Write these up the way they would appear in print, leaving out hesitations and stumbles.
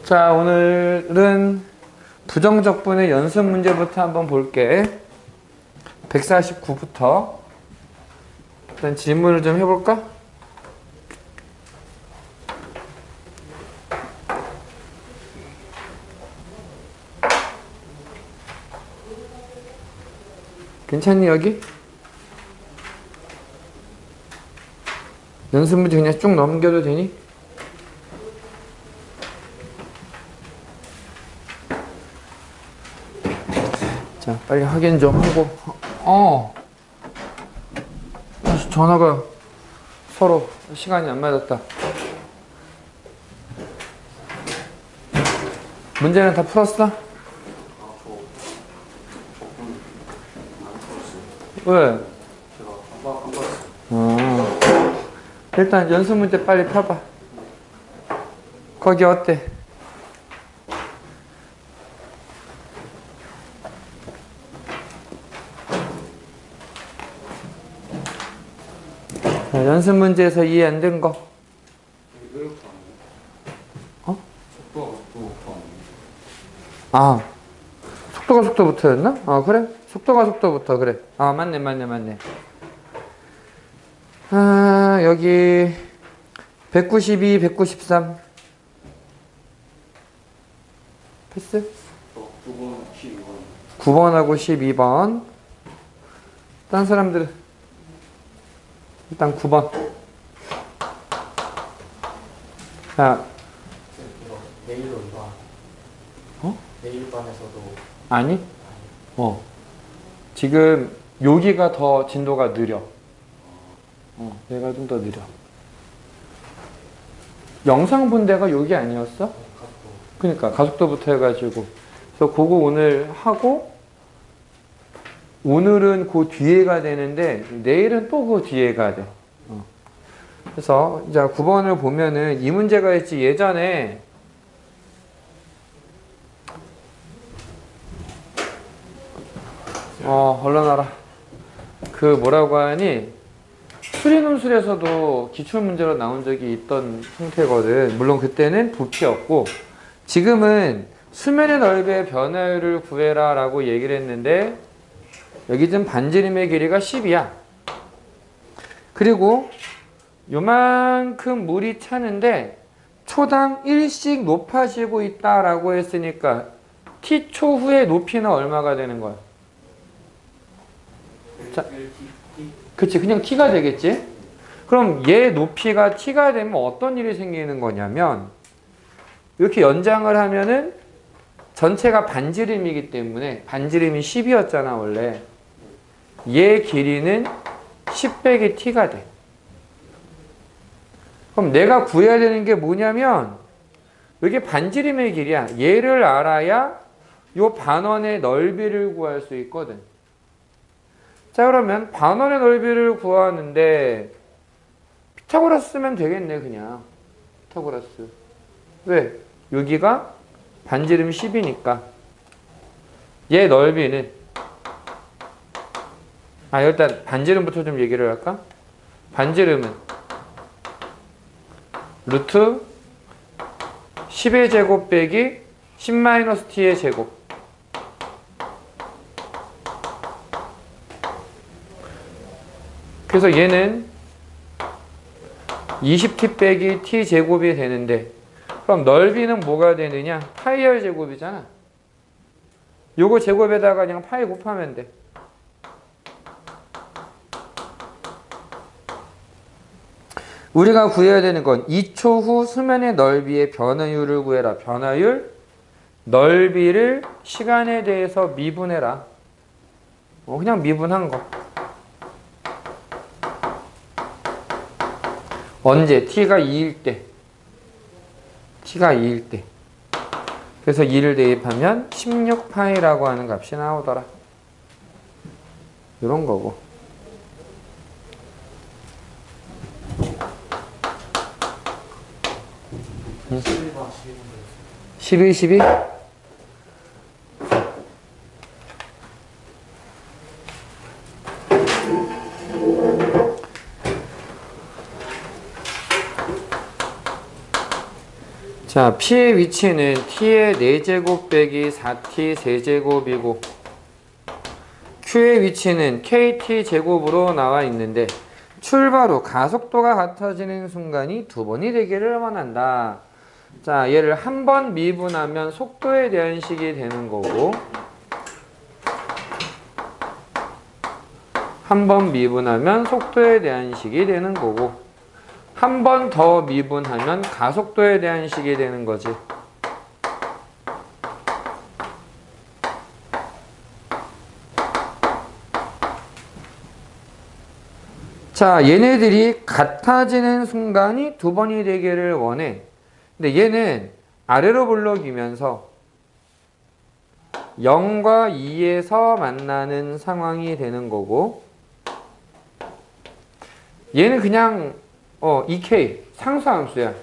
자, 오늘은 부정적분의 연습 문제부터 한번 볼게. 149부터 일단 질문을 좀 해볼까? 괜찮니 여기? 연습 문제 그냥 쭉 넘겨도 되니? 자, 빨리 확인 좀 하고. 전화가 서로 시간이 안 맞았다. 문제는 다 풀었어? 왜? 일단 연습 문제 빨리 펴봐. 거기 어때? 자, 연습 문제에서 이해 안 된 거. 어? 아, 속도가 속도부터였나? 아, 그래? 속도가 속도부터, 그래. 아, 맞네. 아, 여기 192, 193 패스? 9번하고 12번. 딴 사람들 일단 9번. 자, 내일로 이거 내일 반에서도 아니? 지금 여기가 더 진도가 느려. 얘가 좀 더 느려. 영상 본 데가 여기 아니었어? 그러니까 가속도부터 해가지고. 그래서 그거 오늘 하고 오늘은 그 뒤에가 되는데 내일은 또 그 뒤에가 돼. 그래서 이제 9번을 보면은 이 문제가 있지. 예전에 얼른 알아. 그 뭐라고 하니 수리논술에서도 기출문제로 나온 적이 있던 형태거든. 물론 그때는 부피였고 지금은 수면의 넓이의 변화율을 구해라 라고 얘기를 했는데 여기 지금 반지름의 길이가 10이야. 그리고 요만큼 물이 차는데 초당 1씩 높아지고 있다라고 했으니까 t초 후의 높이는 얼마가 되는 거야? 자, 그치, 그냥 t가 되겠지? 그럼 얘 높이가 t가 되면 어떤 일이 생기는 거냐면 이렇게 연장을 하면은 전체가 반지름이기 때문에 반지름이 10이었잖아 원래. 얘 길이는 10 빼기 t가 돼. 그럼 내가 구해야 되는 게 뭐냐면 이게 반지름의 길이야. 얘를 알아야 요 반원의 넓이를 구할 수 있거든. 자, 그러면 반원의 넓이를 구하는데 피타고라스 쓰면 되겠네. 그냥 피타고라스. 왜? 여기가 반지름 10이니까 얘 넓이는 일단 반지름부터 좀 얘기를 할까? 반지름은 루트 10의 제곱 빼기 10-t의 제곱. 그래서 얘는 20t 빼기 t 제곱이 되는데 그럼 넓이는 뭐가 되느냐? 파이R 제곱이잖아. 요거 제곱에다가 그냥 파이 곱하면 돼. 우리가 구해야 되는 건 2초 후 수면의 넓이의 변화율을 구해라. 변화율, 넓이를 시간에 대해서 미분해라. 그냥 미분한 거. 언제? t가 2일 때. t가 2일 때. 그래서 2를 대입하면 16파이라고 하는 값이 나오더라. 이런 거고. 11, 12? 자, P의 위치는 T의 4제곱 빼기 4T 세제곱이고 Q의 위치는 KT 제곱으로 나와 있는데 출발 후 가속도가 같아지는 순간이 두 번이 되기를 원한다. 자, 얘를 한 번 미분하면 속도에 대한 식이 되는 거고 한 번 미분하면 속도에 대한 식이 되는 거고 한 번 더 미분하면 가속도에 대한 식이 되는 거지. 자, 얘네들이 같아지는 순간이 두 번이 되기를 원해. 근데 얘는 아래로 블록이면서 0과 2에서 만나는 상황이 되는 거고 얘는 그냥 2K 상수함수야.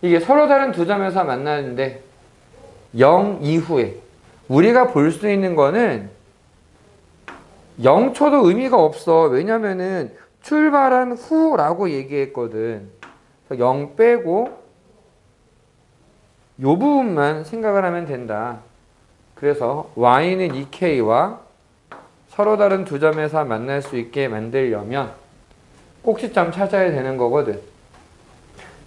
이게 서로 다른 두 점에서 만나는데 0 이후에 우리가 볼 수 있는 거는 0초도 의미가 없어. 왜냐면은 출발한 후라고 얘기했거든. 0 빼고 요 부분만 생각을 하면 된다. 그래서 y는 2k와 서로 다른 두 점에서 만날 수 있게 만들려면 꼭지점 찾아야 되는 거거든.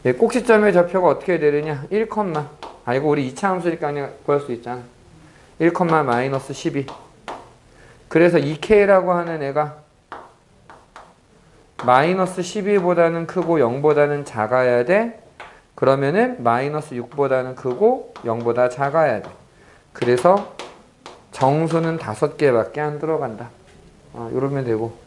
네, 꼭지점의 좌표가 어떻게 되느냐? 1, 이거 우리 2차 함수니까 그냥 구할 수 있잖아. 1, 마이너스 12. 그래서 2k라고 하는 애가 마이너스 12보다는 크고 0보다는 작아야 돼. 그러면은 마이너스 6보다는 크고 0보다 작아야 돼. 그래서 정수는 5개밖에 안 들어간다. 이러면 되고.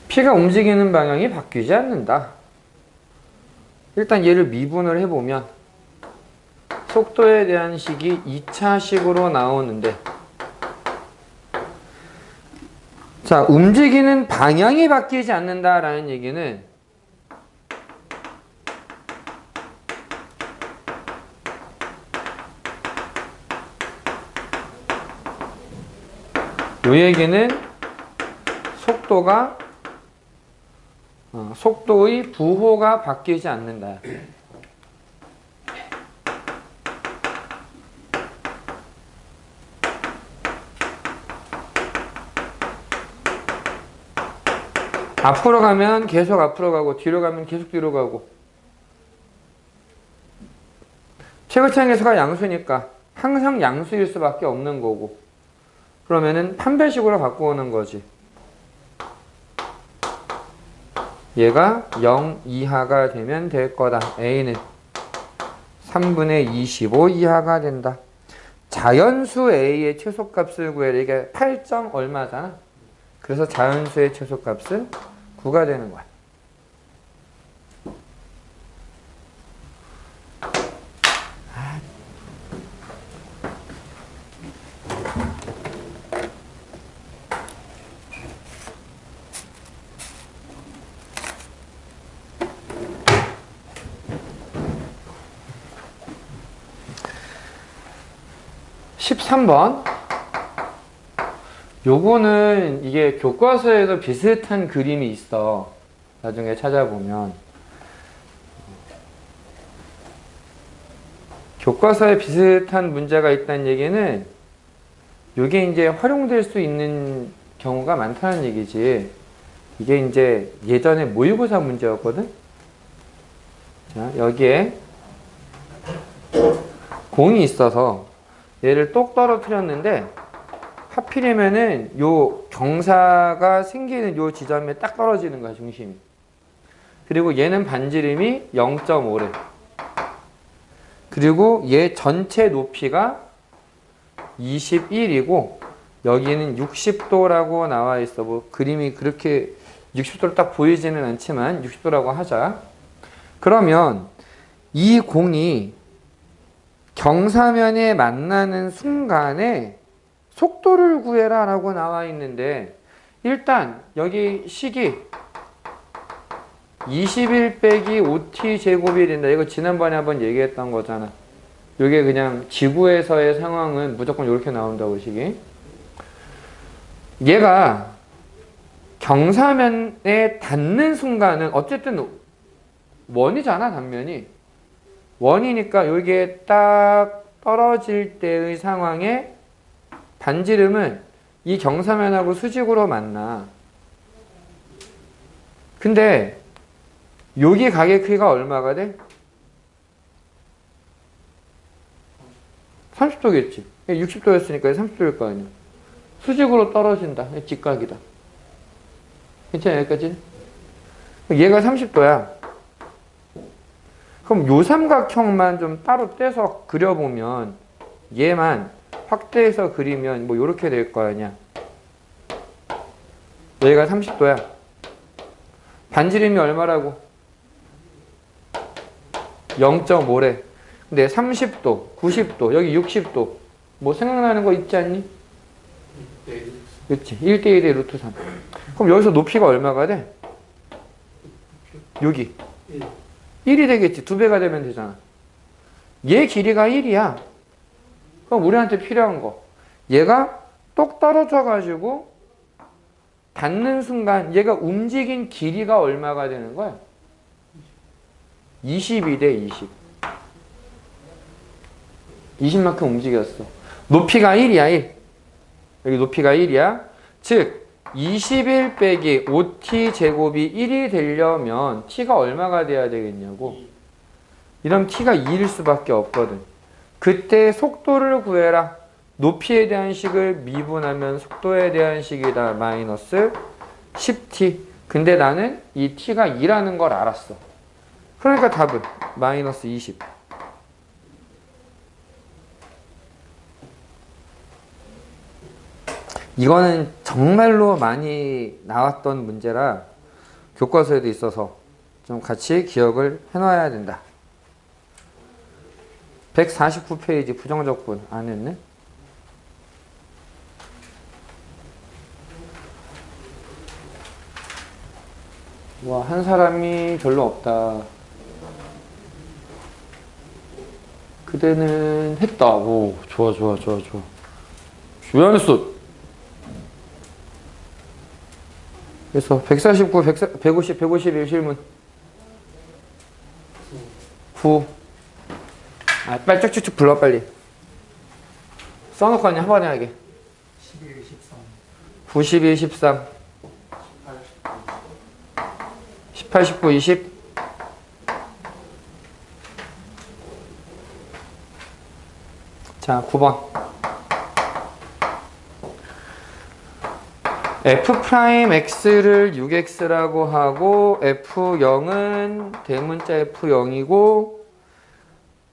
P가 움직이는 방향이 바뀌지 않는다. 일단 얘를 미분을 해보면 속도에 대한 식이 2차식으로 나오는데 자, 움직이는 방향이 바뀌지 않는다라는 얘기는 요 얘기는 속도의 부호가 바뀌지 않는다. 앞으로 가면 계속 앞으로 가고 뒤로 가면 계속 뒤로 가고 최고차항 계수가 양수니까 항상 양수일 수밖에 없는 거고 그러면은 판별식으로 바꾸는 거지. 얘가 0 이하가 되면 될 거다. A는 3분의 25 이하가 된다. 자연수 A의 최소값을 구해라. 이게 8점 얼마잖아. 그래서 자연수의 최소값은 9가 되는 거야. 13번. 요거는 이게 교과서에도 비슷한 그림이 있어. 나중에 찾아보면. 교과서에 비슷한 문제가 있다는 얘기는 요게 이제 활용될 수 있는 경우가 많다는 얘기지. 이게 이제 예전에 모의고사 문제였거든. 자, 여기에 공이 있어서 얘를 똑 떨어뜨렸는데 하필이면은 요 경사가 생기는 요 지점에 딱 떨어지는 거야, 중심이. 그리고 얘는 반지름이 0.5래. 그리고 얘 전체 높이가 21이고 여기는 60도라고 나와 있어. 뭐 그림이 그렇게 60도로 딱 보이지는 않지만 60도라고 하자. 그러면 이 공이 경사면에 만나는 순간에 속도를 구해라 라고 나와 있는데 일단 여기 식이 21 빼기 5t 제곱이 된다. 이거 지난번에 한번 얘기했던 거잖아. 이게 그냥 지구에서의 상황은 무조건 이렇게 나온다고 식이. 얘가 경사면에 닿는 순간은 어쨌든 원이잖아, 단면이. 원이니까 이게 딱 떨어질 때의 상황에 반지름은 이 경사면하고 수직으로 만나. 근데 여기 각의 크기가 얼마가 돼? 30도겠지. 60도였으니까 30도일 거 아니야. 수직으로 떨어진다. 직각이다. 괜찮아, 여기까지? 얘가 30도야. 그럼 요 삼각형만 좀 따로 떼서 그려보면 얘만 확대해서 그리면 뭐 요렇게 될 거 아니야. 얘가 30도야. 반지름이 얼마라고? 0.5래. 근데 30도, 90도, 여기 60도. 뭐 생각나는 거 있지 않니? 그렇지. 1대1의 루트 3. 그럼 여기서 높이가 얼마가 돼? 여기. 1이 되겠지. 2배가 되면 되잖아. 얘 길이가 1이야. 그럼 우리한테 필요한 거. 얘가 똑 떨어져가지고 닿는 순간 얘가 움직인 길이가 얼마가 되는 거야? 20이 돼, 20. 20만큼 움직였어. 높이가 1이야, 1. 여기 높이가 1이야. 즉, 21 빼기 5t 제곱이 1이 되려면 t가 얼마가 돼야 되겠냐고. 이러면 t가 2일 수밖에 없거든. 그때 속도를 구해라. 높이에 대한 식을 미분하면 속도에 대한 식이다. 마이너스 10t. 근데 나는 이 t가 2라는 걸 알았어. 그러니까 답은 마이너스 20. 이거는 정말로 많이 나왔던 문제라 교과서에도 있어서 좀 같이 기억을 해놔야 된다. 149페이지 부정적분 안 했네? 와, 한 사람이 별로 없다. 그대는 했다. 오, 좋아. 왜 안 했어? 그래서 149, 150, 151 실문 9. 아, 빨리 쭉쭉쭉 불러, 빨리. 써놓고 한 번에 하게. 11, 13 91, 13 18, 19, 20 자, 9번 f'x를 6x라고 하고 f0은 대문자 f0이고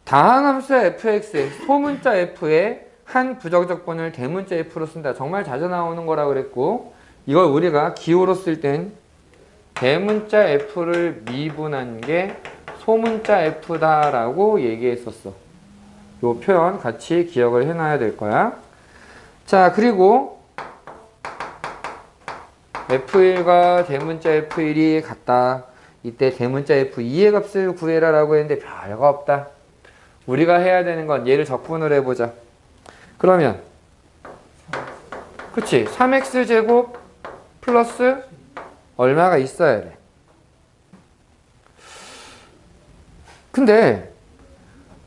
다항함수 fx의 소문자 f의 한 부정적분을 대문자 f로 쓴다. 정말 자주 나오는 거라고 그랬고 이걸 우리가 기호로 쓸 땐 대문자 f를 미분한 게 소문자 f다라고 얘기했었어. 요 표현 같이 기억을 해놔야 될 거야. 자, 그리고 F1과 대문자 F1이 같다. 이때 대문자 F2의 값을 구해라 라고 했는데 별거 없다. 우리가 해야 되는 건 얘를 적분을 해보자. 그러면 그치? 3x제곱 플러스 얼마가 있어야 돼. 근데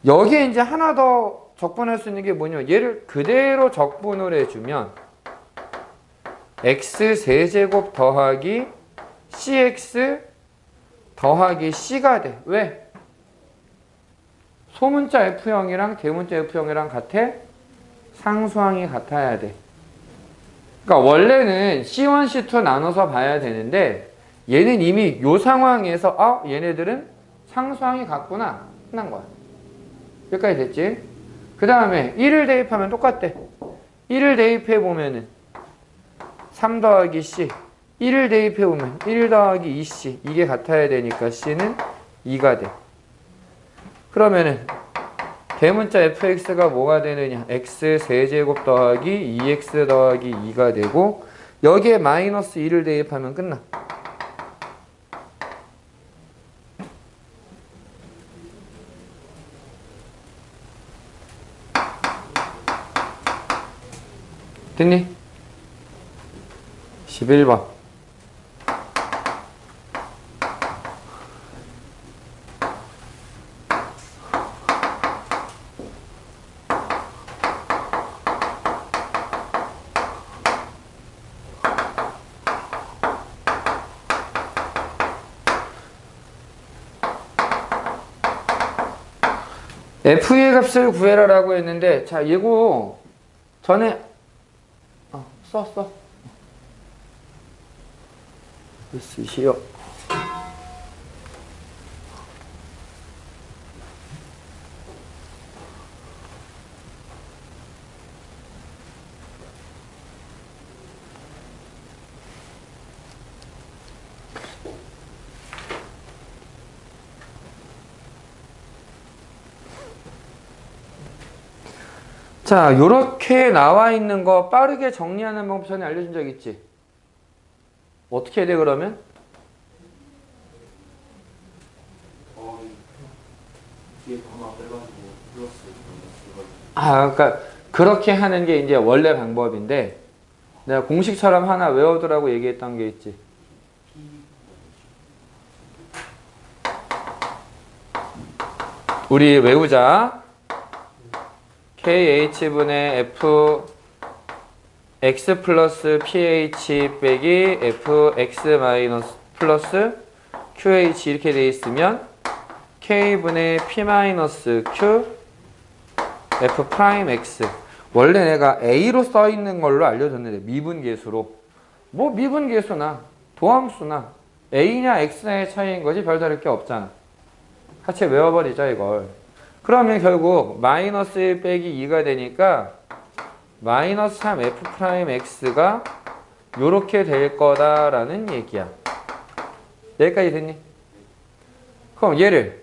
여기에 이제 하나 더 적분할 수 있는 게 뭐냐면 얘를 그대로 적분을 해주면 x 세제곱 더하기 cx 더하기 c가 돼. 왜? 소문자 f형이랑 대문자 f형이랑 같아? 상수항이 같아야 돼. 그러니까 원래는 c1, c2 나눠서 봐야 되는데 얘는 이미 요 상황에서 얘네들은 상수항이 같구나. 끝난 거야. 여기까지 됐지? 그 다음에 1을 대입하면 똑같대. 1을 대입해 보면은 3 더하기 c 1을 대입해 보면 1 더하기 2c 이게 같아야 되니까 c는 2가 돼. 그러면은 대문자 fx가 뭐가 되느냐? x 세제곱 더하기 2x 더하기 2가 되고 여기에 마이너스 1을 대입하면 끝나. 됐니? 11번. f의 값을 구해라라고 했는데, 자, 이거 전에 써. 쓰시오. 자, 요렇게 나와 있는 거 빠르게 정리하는 방법 전에 알려준 적 있지? 어떻게 해야 돼, 그러면? 뒤에 번호 빼가지고 플러스 그러니까 그렇게 하는 게 이제 원래 방법인데 내가 공식처럼 하나 외워두라고 얘기했던 게 있지. 우리 외우자. KH분의 F X 플러스 PH 빼기 FX 마이너스 플러스 QH 이렇게 돼 있으면 K분의 P 마이너스 Q F 프라임 X. 원래 내가 A로 써 있는 걸로 알려줬는데 미분계수로. 뭐 미분계수나 도함수나 A냐 X냐의 차이인 거지 별다를 게 없잖아. 같이 외워버리자 이걸. 그러면 결국 마이너스 1 빼기 2가 되니까 마이너스 3 F 프라임 X가 요렇게 될 거다라는 얘기야. 여기까지 됐니? 그럼 얘를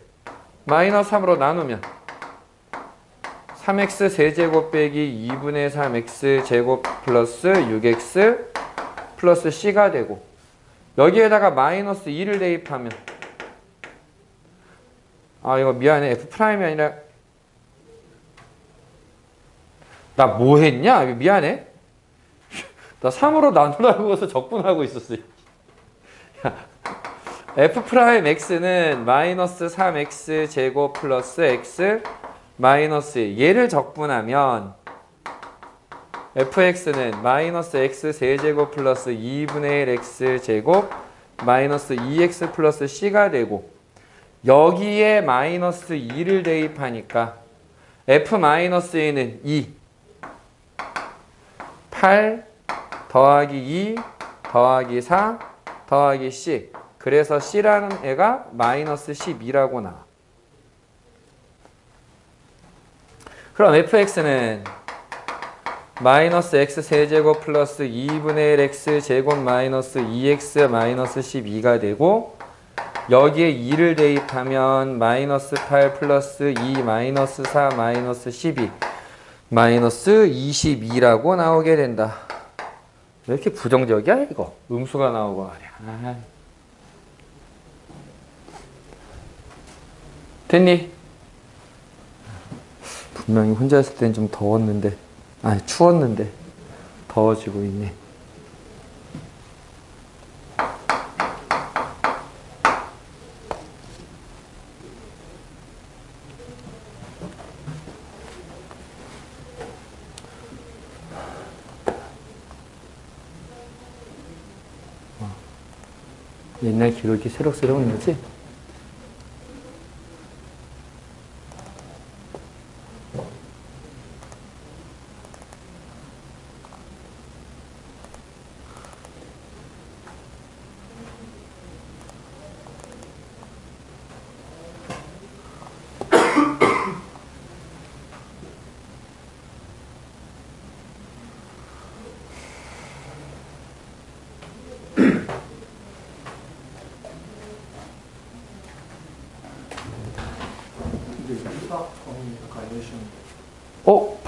마이너스 3으로 나누면 3x 세제곱 빼기 2분의 3x 제곱 플러스 6x 플러스 c가 되고 여기에다가 마이너스 2를 대입하면 이거 미안해. F 프라임이 아니라 나 뭐 했냐? 미안해. 나 3으로 나누라고 해서 적분하고 있었어. F 프라임 X는 마이너스 3X 제곱 플러스 X 마이너스 1. 얘를 적분하면 fx는 마이너스 x 세제곱 플러스 2분의 1 x 제곱 마이너스 2x 플러스 c가 되고 여기에 마이너스 2를 대입하니까 f 마이너스 1은 2 8 더하기 2 더하기 4 더하기 c. 그래서 c라는 애가 마이너스 12라고 나와. 그럼 fx는 마이너스 x 세제곱 플러스 2분의 1 x 제곱 마이너스 2x 마이너스 12가 되고 여기에 2를 대입하면 마이너스 8 플러스 2 마이너스 4 마이너스 12 마이너스 22라고 나오게 된다. 왜 이렇게 부정적이야 이거? 음수가 나오고 말이야. 됐니? 분명히 혼자 있을 땐 좀 더웠는데 추웠는데 더워지고 있네. 옛날 기록이 새록새록 나지?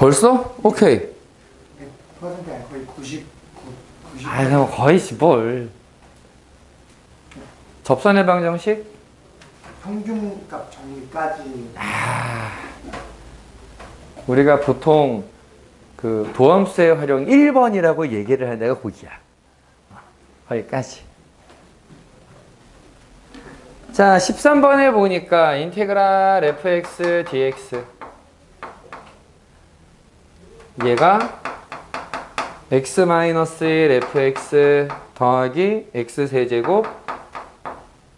벌써? 오케이. 100% 거의 99. 그럼 거의 뭘. 접선의 방정식? 평균값 정리까지. 우리가 보통 그 도함수의 활용 1번이라고 얘기를 한 데가 거기야. 거기까지. 자, 13번에 보니까 인테그랄 fx dx 얘가 x-1 fx 더하기 x세제곱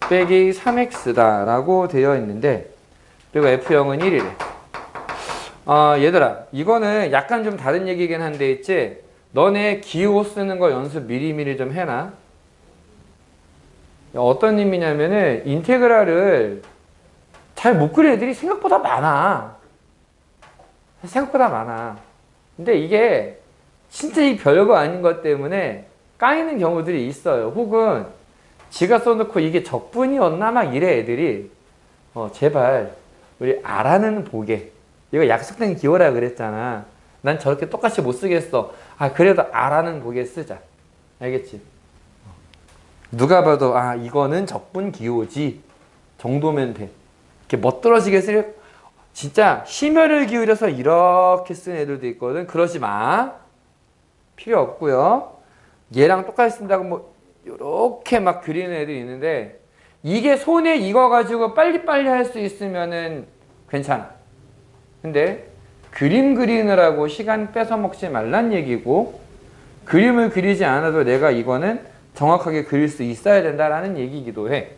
빼기 3x다 라고 되어 있는데, 그리고 f0은 1이래. 얘들아, 이거는 약간 좀 다른 얘기긴 한데 있지, 너네 기호 쓰는 거 연습 미리미리 좀 해놔. 어떤 의미냐면은 인테그랄을 잘 못 그리는 애들이 생각보다 많아. 생각보다 많아. 근데 이게 진짜 이 별거 아닌 것 때문에 까이는 경우들이 있어요. 혹은 지가 써놓고 이게 적분이었나 막 이래 애들이. 제발 우리 R하는 보게. 이거 약속된 기호라 그랬잖아. 난 저렇게 똑같이 못 쓰겠어. 그래도 R하는 보게 쓰자. 알겠지? 누가 봐도 이거는 적분 기호지 정도면 돼. 이렇게 멋들어지게 쓸, 진짜 심혈을 기울여서 이렇게 쓴 애들도 있거든. 그러지 마. 필요 없고요. 얘랑 똑같이 쓴다고 뭐 이렇게 막 그리는 애들이 있는데, 이게 손에 익어가지고 빨리빨리 할 수 있으면은 괜찮아. 근데 그림 그리느라고 시간 뺏어 먹지 말란 얘기고, 그림을 그리지 않아도 내가 이거는 정확하게 그릴 수 있어야 된다라는 얘기이기도 해.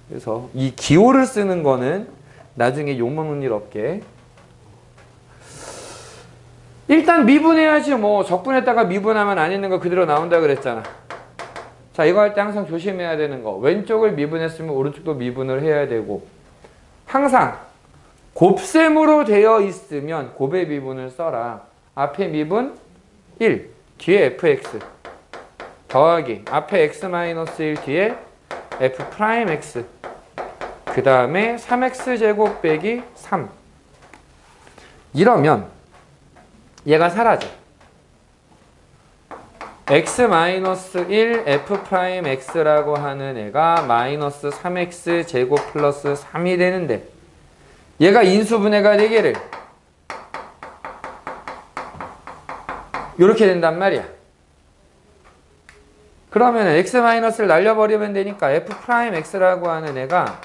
그래서 이 기호를 쓰는 거는 나중에 욕먹는 일 없게. 일단 미분해야지. 뭐 적분했다가 미분하면 안 있는 거 그대로 나온다 그랬잖아. 자, 이거 할 때 항상 조심해야 되는 거, 왼쪽을 미분했으면 오른쪽도 미분을 해야 되고, 항상 곱셈으로 되어 있으면 곱의 미분을 써라. 앞에 미분 1, 뒤에 fx 더하기 앞에 x-1 뒤에 f'x, 그 다음에 3x제곱 빼기 3. 이러면 얘가 사라져. x-1 f'x라고 하는 애가 마이너스 3x제곱 플러스 3이 되는데, 얘가 인수분해가 4개를 이렇게 된단 말이야. 그러면 x-를 날려버리면 되니까 f'x라고 하는 애가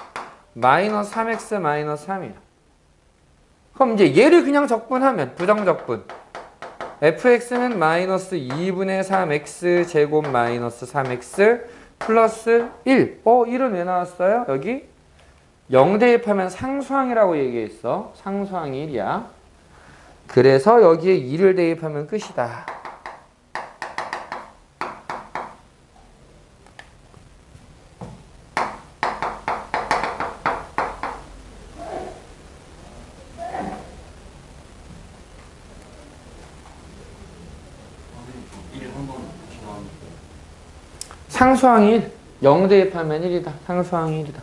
마이너스 3x 마이너스 3이야. 그럼 이제 얘를 그냥 적분하면 부정적분, fx는 마이너스 2분의 3x 제곱 마이너스 3x 플러스 1. 1은 왜 나왔어요? 여기 0 대입하면 상수항이라고 얘기했어. 상수항이 1이야. 그래서 여기에 2를 대입하면 끝이다. 상수항이 1. 0 대입하면 1이다. 상수항이 1이다.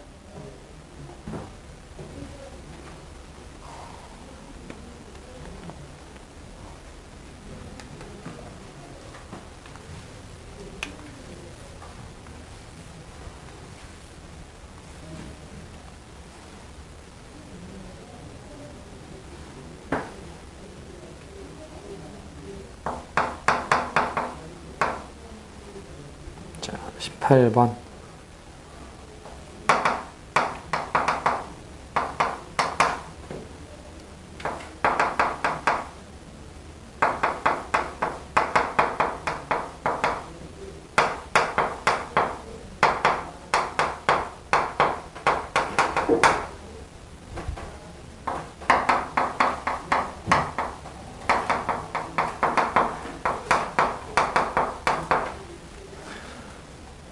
자, 18번.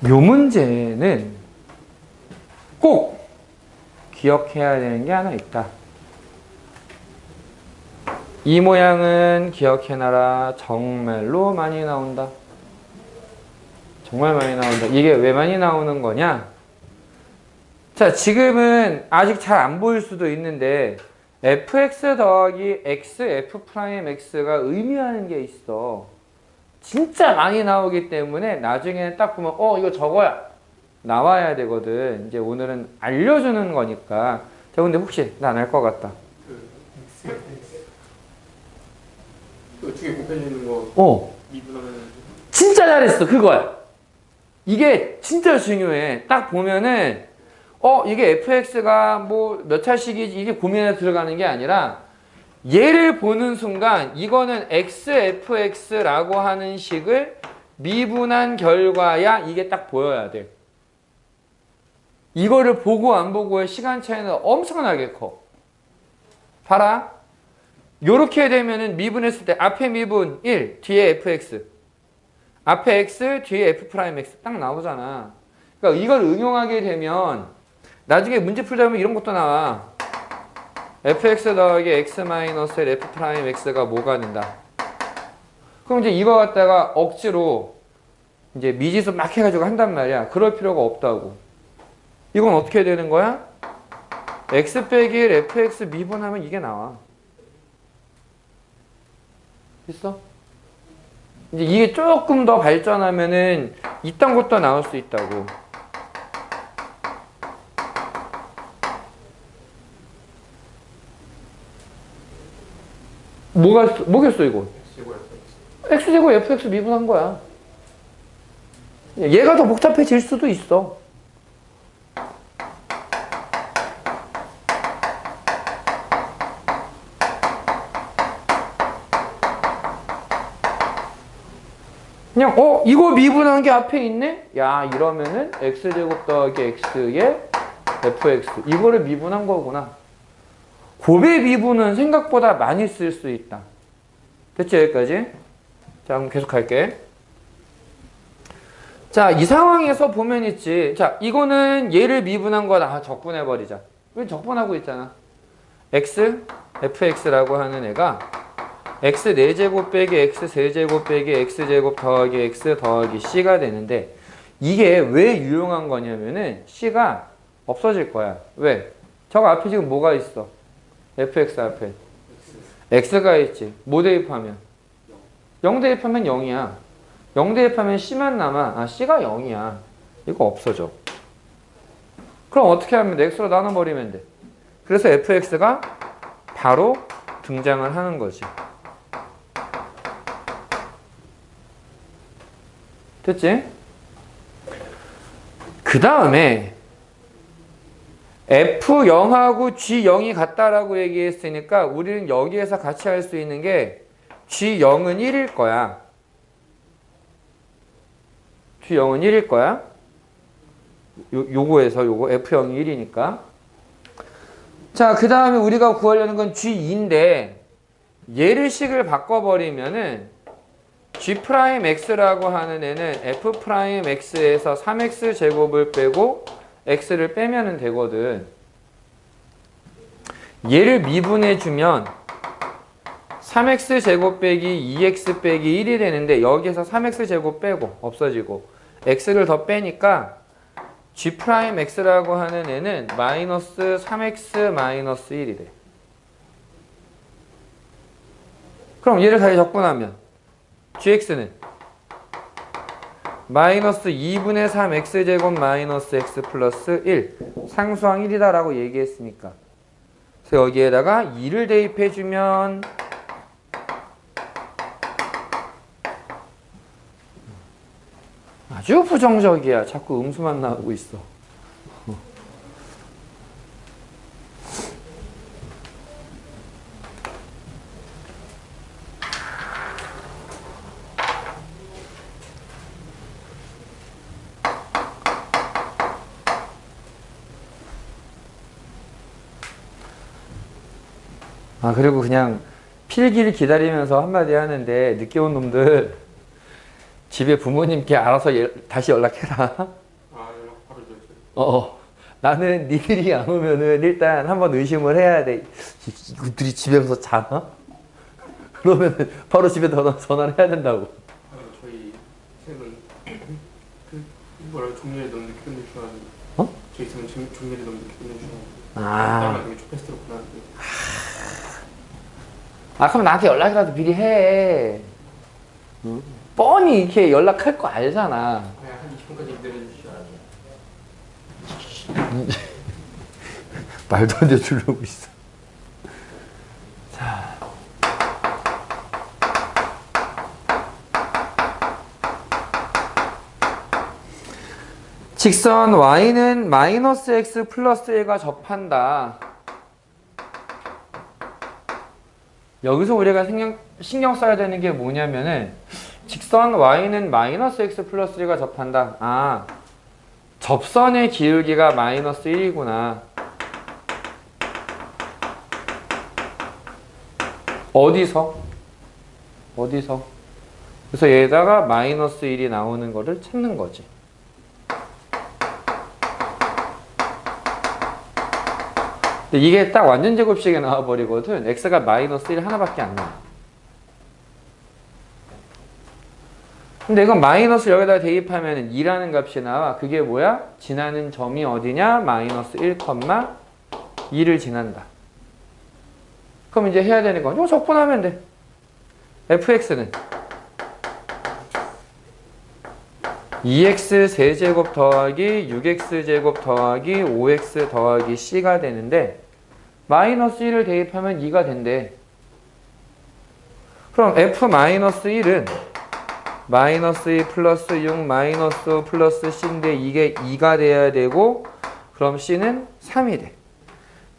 요 문제는 꼭 기억해야 되는 게 하나 있다. 이 모양은 기억해놔라. 정말로 많이 나온다. 정말 많이 나온다. 이게 왜 많이 나오는 거냐? 자, 지금은 아직 잘 안 보일 수도 있는데 fx 더하기 x f'x가 의미하는 게 있어. 진짜 많이 나오기 때문에 나중에는 딱 보면 이거 저거야 나와야 되거든. 이제 오늘은 알려주는 거니까. 자, 근데 혹시 난 알 것 같다. 어떻게 곱해지는 거 어. 미분하면 진짜 잘했어. 그거야. 이게 진짜 중요해. 딱 보면은 이게 fx가 뭐 몇 차식이지 이게 고민에 들어가는 게 아니라 얘를 보는 순간 이거는 xfx라고 하는 식을 미분한 결과야 이게 딱 보여야 돼. 이거를 보고 안 보고의 시간 차이는 엄청나게 커. 봐라. 요렇게 되면은 미분했을 때 앞에 미분 1, 뒤에 fx. 앞에 x, 뒤에 f'x 딱 나오잖아. 그러니까 이걸 응용하게 되면 나중에 문제 풀다 보면 이런 것도 나와. fx 더하기 x 마이너스 f'x가 뭐가 된다. 그럼 이제 이거 갖다가 억지로 이제 미지수 막 해가지고 한단 말이야. 그럴 필요가 없다고. 이건 어떻게 되는 거야? x 빼기 1 fx 미분하면 이게 나와. 됐어? 이제 이게 조금 더 발전하면은 이딴 것도 나올 수 있다고. 뭐겠어 이거? x제곱 fx 미분한 거야. 얘가 더 복잡해질 수도 있어. 그냥 이거 미분한 게 앞에 있네? 야 이러면은 x제곱 더하기 x의 fx 이거를 미분한 거구나. 곱의 미분은 생각보다 많이 쓸 수 있다. 됐지 여기까지? 자 그럼 계속 할게. 자 이 상황에서 보면 있지. 자 이거는 얘를 미분한 거다. 적분해버리자. 왜 적분하고 있잖아. x, fx라고 하는 애가 x 4제곱 빼기 x 세제곱 빼기 x제곱 더하기 x 더하기 c가 되는데 이게 왜 유용한 거냐면은 c가 없어질 거야. 왜? 저거 앞에 지금 뭐가 있어? fx 앞에 x가 있지. 뭐 대입하면? 0 대입하면 0이야. 0 대입하면 c만 남아. c가 0이야. 이거 없어져. 그럼 어떻게 하면 돼? x로 나눠버리면 돼. 그래서 fx가 바로 등장을 하는 거지. 됐지? 그 다음에 F0하고 G0이 같다라고 얘기했으니까 우리는 여기에서 같이 할 수 있는 게 G0은 1일 거야. G0은 1일 거야. 요거에서 요거 F0이 1이니까. 자, 그 다음에 우리가 구하려는 건 G2인데 얘를 식을 바꿔버리면은 G'X라고 하는 애는 F'X에서 3X 제곱을 빼고 X를 빼면 되거든. 얘를 미분해주면 3X 제곱 빼기 2X 빼기 1이 되는데 여기에서 3X 제곱 빼고 없어지고 X를 더 빼니까 G'X라고 하는 애는 마이너스 3X 마이너스 1이 돼. 그럼 얘를 다시 적분하면 gx는 마이너스 2분의 3 x제곱 마이너스 x 플러스 1 상수항 1이다 라고 얘기했으니까 그래서 여기에다가 2를 대입해주면 아주 부정적이야. 자꾸 음수만 나오고 있어. 그리고 그냥 필기를 기다리면서 한마디 하는데 늦게 온 놈들 집에 부모님께 알아서 다시 연락해라. 연락 바로 줘야죠. 나는 니들이 안 오면은 일단 한번 의심을 해야 돼. 이들이 집에서 자나? 그러면 바로 집에 전화를 해야 된다고. 저희 쌤은 종료를 너무 늦게 끝내주셔가지고 저희 쌤은 종료를 너무 늦게 끝내주셔가지고 딸만 되게 초패스트로 보내는데 그럼 나한테 연락이라도 미리 해. 뻔히 이렇게 연락할 거 알잖아. 그냥 한 20분까지 기다려주셔야죠. 말도 안 돼 주려고 있어. 자. 직선 y는 마이너스 x 플러스 1과 접한다. 여기서 우리가 신경 써야 되는 게 뭐냐면은 직선 y는 마이너스 x 플러스 1과 접한다. 아, 접선의 기울기가 마이너스 1이구나. 어디서? 그래서 얘에다가 마이너스 1이 나오는 거를 찾는 거지. 근데 이게 딱 완전 제곱식에 나와버리거든. x가 마이너스 1 하나밖에 안 나와. 근데 이건 마이너스 여기다 대입하면 2라는 값이 나와. 그게 뭐야? 지나는 점이 어디냐? 마이너스 1, 2를 지난다. 그럼 이제 해야 되는 건 이거 적분하면 돼. fx는 2x 세제곱 더하기 6x 제곱 더하기 5x 더하기 c가 되는데 마이너스 1을 대입하면 2가 된대. 그럼 f-1은 마이너스 2 플러스 6 마이너스 5 플러스 c인데 이게 2가 돼야 되고 그럼 c는 3이 돼.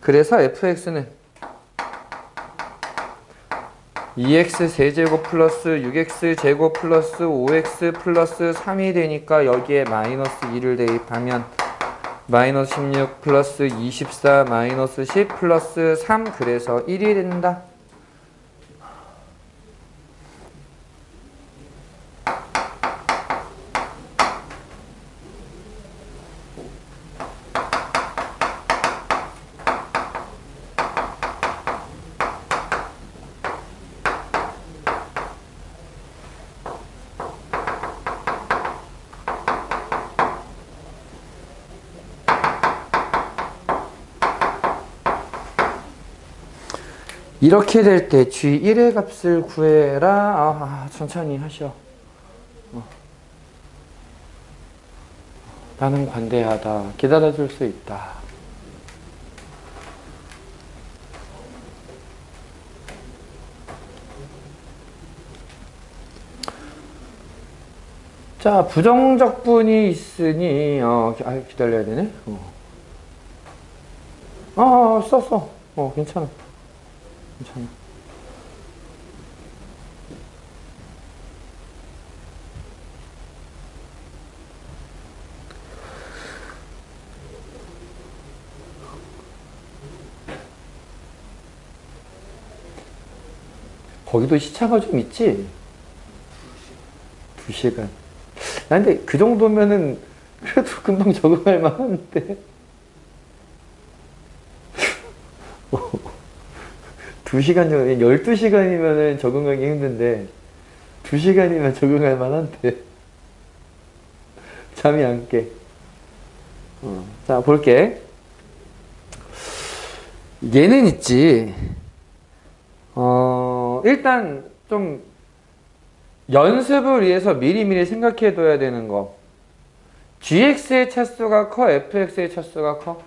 그래서 fx는 2x 세제곱 플러스 6x 제곱 플러스 5x 플러스 3이 되니까 여기에 마이너스 2를 대입하면 마이너스 16 플러스 24 마이너스 10 플러스 3 그래서 1이 된다. 이렇게 될 때 G1의 값을 구해라. 천천히 하셔. 나는 관대하다. 기다려줄 수 있다. 자, 부정적분이 있으니 기다려야 되네. 썼어. 괜찮아. 거기도 시차가 좀 있지? 2시간. 근데 그 정도면은 그래도 금방 적응할 만한데. 2시간 정도, 12시간이면 적응하기 힘든데 2시간이면 적응할 만한데 잠이 안 깨. 자, 볼게. 얘는 있지. 일단 좀 연습을 위해서 미리미리 생각해 둬야 되는 거. gx의 차수가 커? fx의 차수가 커?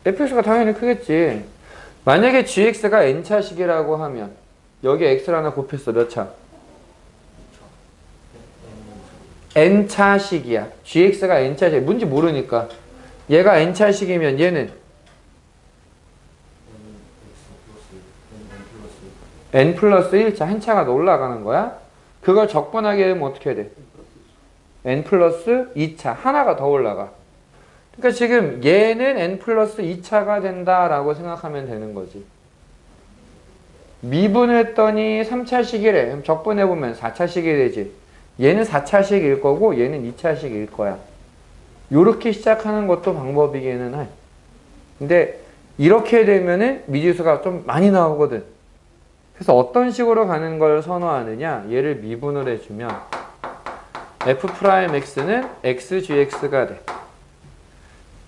fx가 당연히 크겠지. 만약에 gx가 n차식이라고 하면 여기 x를 하나 곱했어. 몇 차? n차식이야. gx가 n차식. 뭔지 모르니까. 얘가 n차식이면 얘는 n 플러스 1차, 한 차가 더 올라가는 거야. 그걸 적분하게 되면 어떻게 해야 돼? n 플러스 2차, 하나가 더 올라가. 그러니까 지금 얘는 n 플러스 2차가 된다라고 생각하면 되는 거지. 미분을 했더니 3차식이래. 그럼 적분해보면 4차식이 되지. 얘는 4차식일 거고 얘는 2차식일 거야. 요렇게 시작하는 것도 방법이기는 해. 근데 이렇게 되면은 미지수가 좀 많이 나오거든. 그래서 어떤 식으로 가는 걸 선호하느냐? 얘를 미분을 해주면 f'x는 xgx가 돼.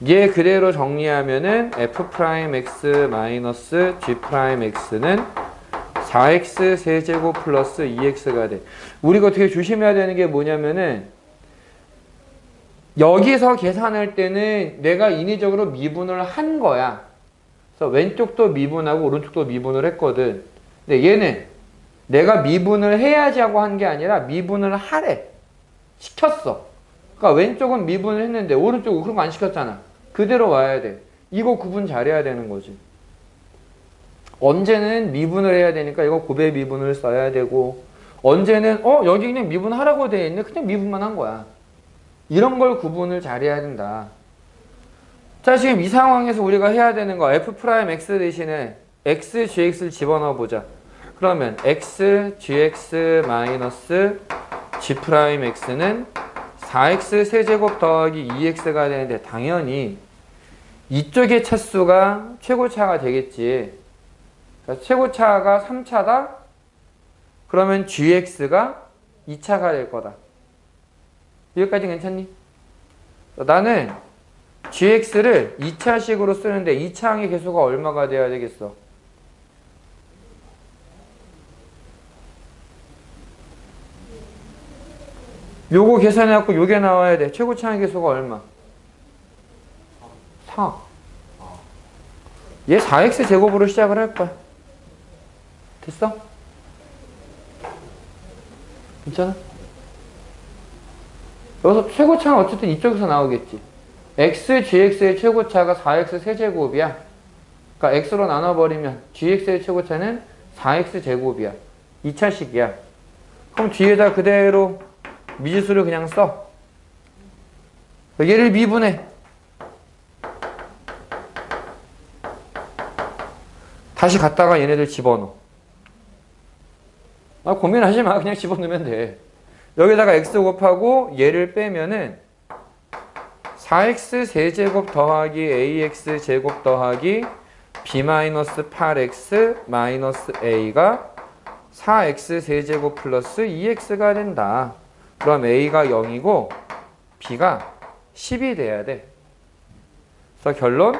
얘 그대로 정리하면은 f'x 마이너스 g'x는 4x 세제곱 플러스 2x가 돼. 우리가 되게 조심해야 되는 게 뭐냐면은 여기서 계산할 때는 내가 인위적으로 미분을 한 거야. 그래서 왼쪽도 미분하고 오른쪽도 미분을 했거든. 근데 얘는 내가 미분을 해야지 하고 한 게 아니라 미분을 하래. 시켰어. 그러니까 왼쪽은 미분을 했는데 오른쪽은 그런 거 안 시켰잖아. 그대로 와야 돼. 이거 구분 잘해야 되는 거지. 언제는 미분을 해야 되니까 이거 곱의 미분을 써야 되고, 언제는 여기 그냥 미분하라고 돼 있네. 그냥 미분만 한 거야. 이런 걸 구분을 잘해야 된다. 자, 지금 이 상황에서 우리가 해야 되는 거 f'x 대신에 x, gx를 집어넣어 보자. 그러면 x, gx 마이너스 g'x는 4x 세제곱 더하기 2x가 되는데 당연히 이쪽의 차수가 최고차가 되겠지. 그러니까 최고차가 3차다? 그러면 gx가 2차가 될 거다. 여기까지 괜찮니? 나는 gx를 2차식으로 쓰는데 2차항의 개수가 얼마가 돼야 되겠어? 요거 계산해갖고 요게 나와야 돼. 최고차항의 개수가 얼마? 4. 얘 4x 제곱으로 시작을 할 거야. 됐어? 괜찮아? 여기서 최고차는 어쨌든 이쪽에서 나오겠지. x, gx의 최고차가 4x 세제곱이야. 그러니까 x로 나눠버리면 gx의 최고차는 4x 제곱이야. 2차식이야. 그럼 뒤에다 그대로 미지수를 그냥 써. 얘를 미분해. 다시 갖다가 얘네들 집어넣어. 고민하지 마. 그냥 집어넣으면 돼. 여기다가 x 곱하고 얘를 빼면은 4x 세제곱 더하기 ax 제곱 더하기 b-8x 마이너스 a가 4x 세제곱 플러스 2x가 된다. 그럼 a가 0이고 b가 10이 돼야 돼. 그래서 결론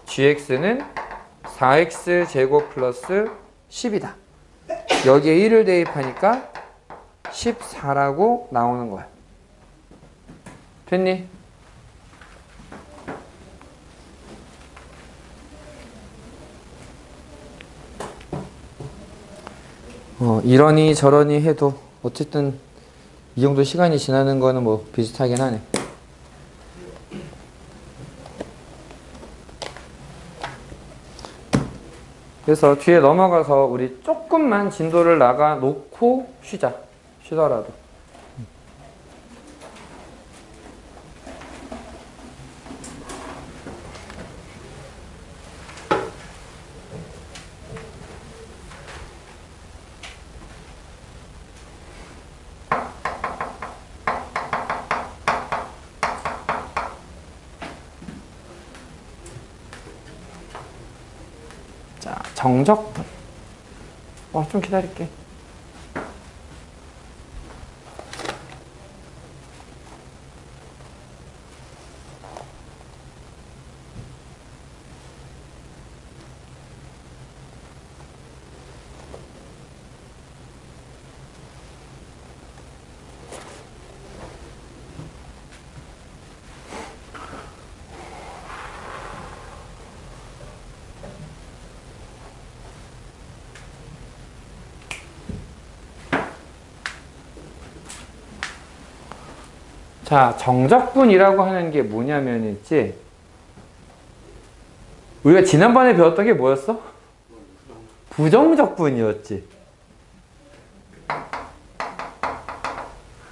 gx는 4x 제곱 플러스 10이다. 여기에 1을 대입하니까 14라고 나오는 거야. 됐니? 이러니 저러니 해도 어쨌든 이 정도 시간이 지나는 거는 뭐 비슷하긴 하네. 그래서 뒤에 넘어가서 우리 조금만 진도를 나가 놓고 쉬자. 쉬더라도. 자, 정적분. 좀 기다릴게. 자, 정적분이라고 하는 게 뭐냐면 있지. 우리가 지난번에 배웠던 게 뭐였어? 부정적분이었지.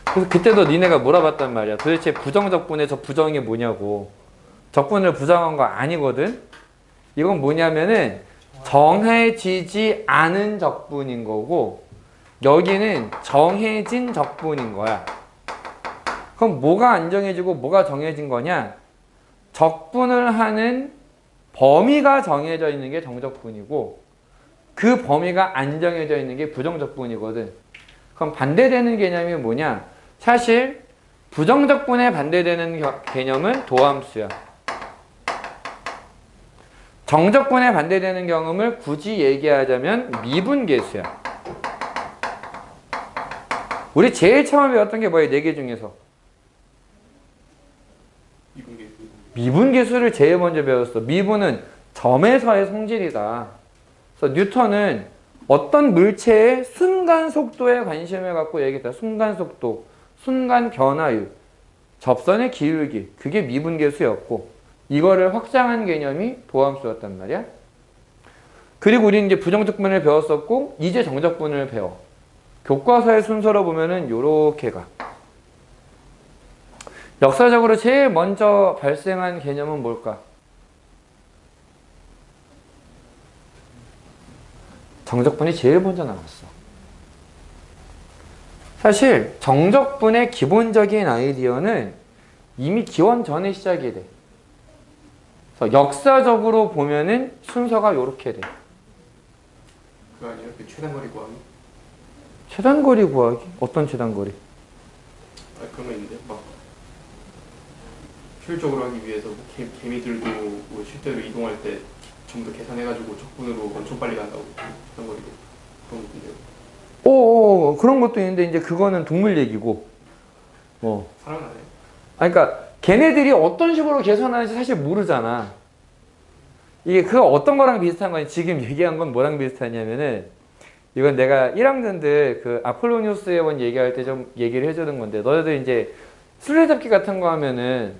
그래서 그때도 니네가 물어봤단 말이야. 도대체 부정적분의 저 부정이 뭐냐고. 적분을 부정한 거 아니거든. 이건 뭐냐면은 정해지지 않은 적분인 거고, 여기는 정해진 적분인 거야. 그럼 뭐가 안 정해지고 뭐가 정해진 거냐? 적분을 하는 범위가 정해져 있는 게 정적분이고, 그 범위가 안 정해져 있는 게 부정적분이거든. 그럼 반대되는 개념이 뭐냐? 사실 부정적분에 반대되는 개념은 도함수야. 정적분에 반대되는 경험을 굳이 얘기하자면 미분계수야. 우리 제일 처음 배웠던 게 뭐예요? 4개 중에서. 미분계수를 제일 먼저 배웠어. 미분은 점에서의 성질이다. 그래서 뉴턴은 어떤 물체의 순간 속도에 관심을 갖고 얘기했다. 순간 속도. 순간 변화율, 접선의 기울기, 그게 미분계수였고 이거를 확장한 개념이 도함수였단 말이야. 그리고 우리는 이제 부정적분을 배웠었고 이제 정적분을 배워. 교과서의 순서로 보면은 요렇게 가. 역사적으로 제일 먼저 발생한 개념은 뭘까? 정적분이 제일 먼저 나왔어. 사실 정적분의 기본적인 아이디어는 이미 기원 전에 시작이 돼. 그래서 역사적으로 보면은 순서가 요렇게 돼. 그거 아니에요? 그 최단거리 구하기? 최단거리 구하기? 어떤 최단거리? 아 그런 거 있는데 막 효율적으로 하기 위해서 뭐 개미들도 뭐 실제로 이동할 때 전부 계산해가지고 적분으로 엄청 빨리 간다고 최단거리로 그런 거 있는데요. 오, 그런 것도 있는데 이제 그거는 동물 얘기고. 사람은 안 해요. 그러니까 걔네들이 어떤 식으로 계산하는지 사실 모르잖아. 이게 그거 어떤 거랑 비슷한 거니? 지금 얘기한 건 뭐랑 비슷하냐면은 이건 내가 1학년들 그 아폴로니우스 회원 얘기할 때 좀 얘기를 해주는 건데 너희들 이제 술래잡기 같은 거 하면은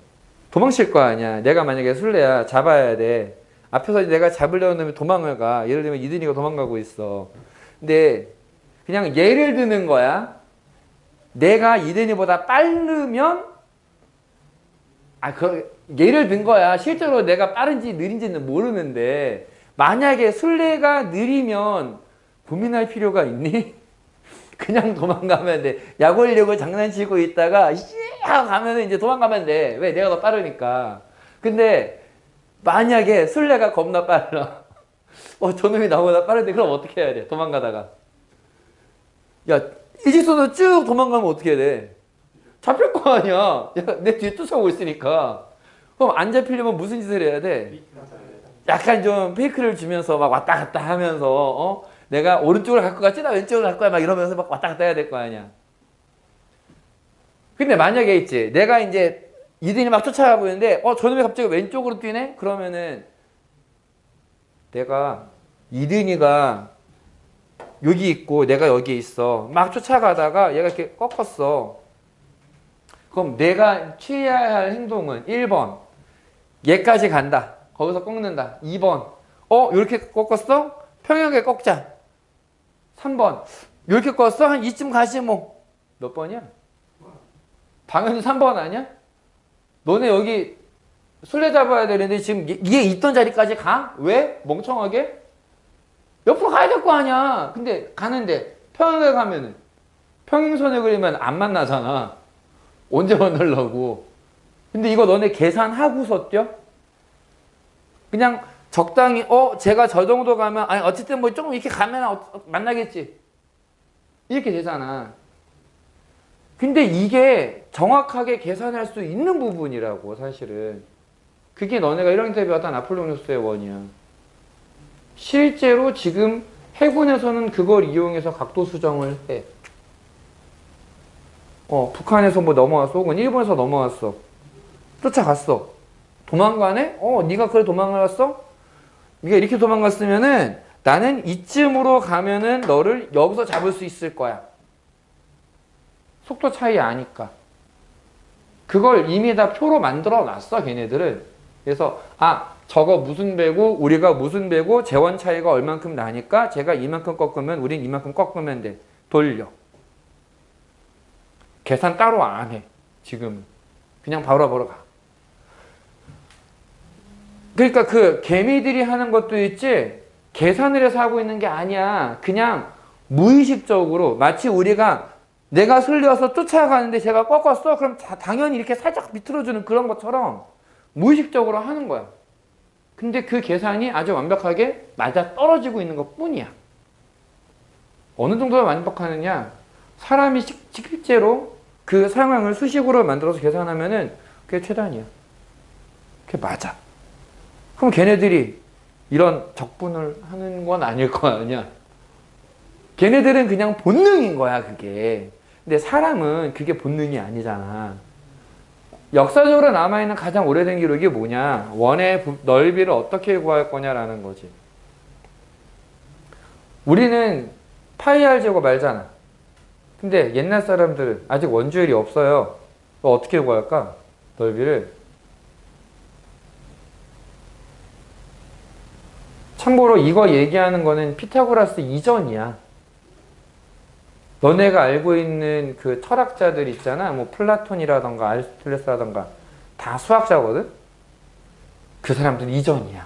도망칠 거 아니야. 내가 만약에 술래야 잡아야 돼. 앞에서 내가 잡으려는 놈이 도망을 가. 예를 들면 이든이가 도망가고 있어. 근데 그냥 예를 드는 거야. 내가 이든이보다 빠르면 예를 든 거야. 실제로 내가 빠른지 느린지는 모르는데 만약에 술래가 느리면 고민할 필요가 있니? 그냥 도망가면 돼. 약 올리고 장난치고 있다가 하고 가면은 이제 도망가면 돼. 왜? 내가 더 빠르니까. 근데 만약에 술래가 겁나 빨라. 저놈이 나보다 빠른데 그럼 어떻게 해야 돼? 도망가다가. 야, 이직선으로 쭉 도망가면 어떻게 해야 돼? 잡힐 거 아니야. 내 뒤에 쫓아오고 있으니까. 그럼 안 잡히려면 무슨 짓을 해야 돼? 약간 좀 페이크를 주면서 막 왔다 갔다 하면서 내가 오른쪽으로 갈 것 같지? 나 왼쪽으로 갈 거야. 막 이러면서 막 왔다 갔다 해야 될 거 아니야. 근데 만약에 있지. 내가 이제 이든이 막 쫓아가고 있는데 저놈이 갑자기 왼쪽으로 뛰네? 그러면은 내가 이든이가 여기 있고 내가 여기 있어. 막 쫓아가다가 얘가 이렇게 꺾었어. 그럼 내가 취해야 할 행동은 1번. 얘까지 간다. 거기서 꺾는다. 2번. 이렇게 꺾었어? 평행하게 꺾자. 3번. 이렇게 꺾었어? 한 이쯤 가지 뭐. 몇 번이야? 당연히 3번 아니야? 너네 여기 술래 잡아야 되는데 지금 얘 있던 자리까지 가? 왜? 멍청하게? 옆으로 가야 될 거 아니야. 근데 가는데 평행하게 가면은 평행선을 그리면 안 만나잖아. 언제 만나려고. 근데 이거 너네 계산하고서 뛰어? 그냥 적당히 제가 저 정도 가면 아니 어쨌든 뭐 조금 이렇게 가면 만나겠지. 이렇게 되잖아. 근데 이게 정확하게 계산할 수 있는 부분이라고 사실은. 그게 너네가 1학년 때 배웠던 아폴로니우스의 원이야. 실제로 지금 해군에서는 그걸 이용해서 각도 수정을 해. 북한에서 뭐 넘어왔어. 혹은 일본에서 넘어왔어. 쫓아갔어. 도망가네? 네가 그래 도망갔어? 네가 이렇게 도망갔으면은 나는 이쯤으로 가면은 너를 여기서 잡을 수 있을 거야. 속도 차이 아니까. 그걸 이미 다 표로 만들어 놨어, 걔네들은. 그래서 저거 무슨 배고 우리가 무슨 배고 재원 차이가 얼만큼 나니까 제가 이만큼 꺾으면 우린 이만큼 꺾으면 돼. 돌려. 계산 따로 안 해. 지금 그냥 바로 가. 그러니까 그 개미들이 하는 것도 있지 계산을 해서 하고 있는 게 아니야. 그냥 무의식적으로 마치 우리가 내가 술려서 쫓아가는데 제가 꺾었어? 그럼 당연히 이렇게 살짝 비틀어주는 그런 것처럼 무의식적으로 하는 거야. 근데 그 계산이 아주 완벽하게 맞아 떨어지고 있는 것 뿐이야. 어느 정도로 완벽하느냐? 사람이 실제로 그 상황을 수식으로 만들어서 계산하면은 그게 최단이야. 그게 맞아. 그럼 걔네들이 이런 적분을 하는 건 아닐 거 아니야. 걔네들은 그냥 본능인 거야, 그게. 근데 사람은 그게 본능이 아니잖아. 역사적으로 남아있는 가장 오래된 기록이 뭐냐? 원의 넓이를 어떻게 구할 거냐라는 거지. 우리는 파이 r 제곱 알잖아. 근데 옛날 사람들은 아직 원주율이 없어요. 그럼 어떻게 구할까? 넓이를. 참고로 이거 얘기하는 거는 피타고라스 이전이야. 너네가 알고 있는 그 철학자들 있잖아. 뭐 플라톤이라던가 아리스토텔레스라던가 다 수학자거든. 그 사람들 이전이야.